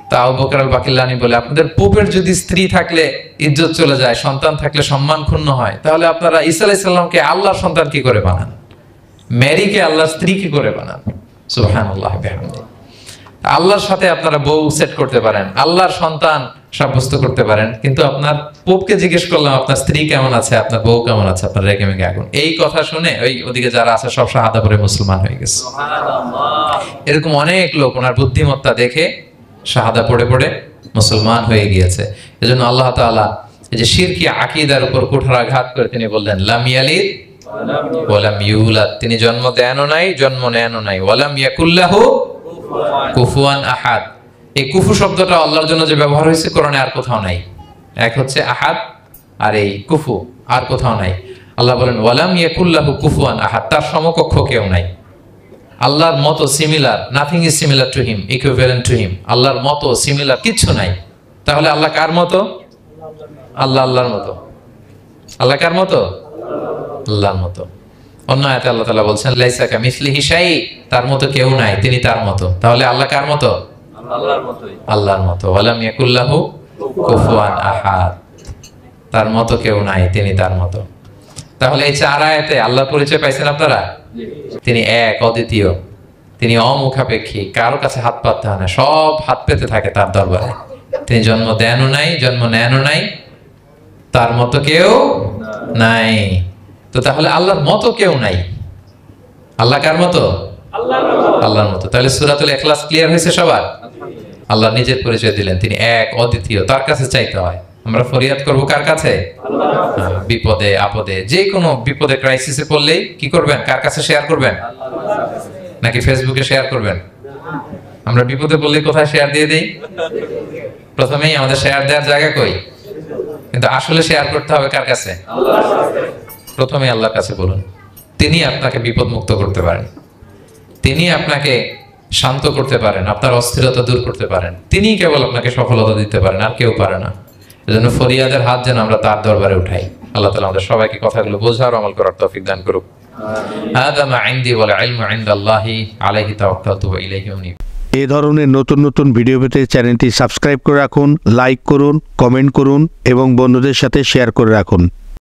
তা আবু বকর আল বাকিলানি বলে, আপনাদের পোপের যদি স্ত্রী থাকলে ইজ্জত চলে যায়, সন্তান থাকলে সম্মান ক্ষুণ্ণ হয়, তাহলে আপনারা ঈসা আলাইহিস সালামকে আল্লাহর সন্তান কি করে বানান, মেরিকে আল্লাহর স্ত্রী কি করে বানান। সুবহানাল্লাহ বিহামদিহি। আল্লাহর সাথে আপনারা বউ সেট করতে পারেন, আল্লাহর সন্তান সাব্যস্ত করতে পারেন, কিন্তু আপনার পোপকে জিজ্ঞেস করলাম আপনার স্ত্রী কেমন আছে, আপনার বউ কেমন আছে, আপনার রেগে মেগে আগুন। এই কথা শুনে ওই ওদিকে যারা আছে সব শাহাদা পড়ে মুসলমান হয়ে গেছে। এরকম অনেক লোক ওনার বুদ্ধিমত্তা দেখে শাহাদা পড়ে পড়ে মুসলমান হয়ে গিয়েছে। এজন্য আল্লাহ তাআলা এই যে শিরকি আকীদার উপর কুঠারাঘাত করে তিনি বললেন লাম ইয়ালিদ ওয়া লাম ইউলাদ, তিনি জন্ম দেনও নাই, জন্ম নেনও নাই, ওয়া লাম ইয়াকুল্লাহু কুফুয়ান আহাদ। এই কুফু শব্দটা আল্লাহর জন্য যে ব্যবহার হয়েছে কোরআনে আর কোথাও নাই। এক হচ্ছে আহাদ আর এই কুফু, আর কোথাও নাই। আল্লাহ বলেন ওয়ালাম ইয়াকুল্লাহু কুফুয়ান আহাদ, তার সমকক্ষ কেউ নাই। আল্লাহর মতো similar, nothing is similar to him, equivalent to him. আল্লাহর মতো সিমিলার কিচ্ছু নাই। তাহলে আল্লাহ কার মতো? আল্লাহর মতো। আল্লাহ কার মতো? আল্লাহর মতো। অন্য আয়াতে আল্লাহ তাআলা বলছেন লাইসা কামিসলিহি শাই, তার মতো কেউ নাই, তিনি তার মতো। তাহলে আল্লাহ কার মতো? আল্লাহর মতোই। আল্লাহর মতো। ওয়ালাম ইয়াকুল্লাহু কুফুয়ান আহাদ, তার মতো কেউ নাই, তিনি তার মতো। তাহলে এই চার আয়াতে আল্লাহর পরিচয় পাইছেন আপনারা? তিনি এক, অদ্বিতীয়, তিনি অমুখাপেক্ষী, কারো কাছে হাত পাততে হয় না, সব হাত পেতে থাকে তার দরবারে। তিনি জন্ম দেনও নাই, জন্ম নেনও নাই, তার মতো কেউ নাই। তো তাহলে আল্লাহর মতো কেউ নাই। আল্লাহ কার মতো? আল্লাহর মতো। তাহলে সূরাতুল ইখলাস ক্লিয়ার হয়েছে সবার? আল্লাহ নিজের পরিচয় দিলেন, তিনি এক, অদ্বিতীয়, তার কাছে চাইতে হয়। আমরা ফরিয়াদ করবো কার কাছে? বিপদে আপদে, যে কোনো বিপদে ক্রাইসিসে পড়লেই কি করবেন? কার কাছে শেয়ার করবেন? নাকি ফেসবুকে শেয়ার করবেন? আমরা বিপদে পড়লে কোথায় শেয়ার দিয়ে দেই? প্রথমেই আমাদের শেয়ার দেওয়ার জায়গা কই? কিন্তু আসলে শেয়ার করতে হবে কার কাছে? আল্লাহর কাছে। প্রথমে আল্লাহর কাছে বলুন। তিনি আপনাকে বিপদ মুক্ত করতে পারেন, তিনি আপনাকে শান্ত করতে পারেন, আপনার অস্থিরতা দূর করতে পারেন, তিনি কেবল আপনাকে সফলতা দিতে পারেন, আর কেউ পারে না। এজন্য ফরিয়াদের হাত যেন আমরা তার দরবারে উঠাই। আল্লাহ তাআলা আমাদের সবাইকে কথাগুলো বোঝার আমল করার তৌফিক দান করুক। হাদা মা ইনদি ওয়াল ইলমু ইনদাল্লাহি আলাইহি তাওয়াক্কালতু ওয়া ইলাইহি উনীব। এই ধরনের নতুন নতুন ভিডিও পেতে চ্যানেলটি সাবস্ক্রাইব করে রাখুন, লাইক করুন, কমেন্ট করুন এবং বন্ধুদের সাথে শেয়ার করে রাখুন।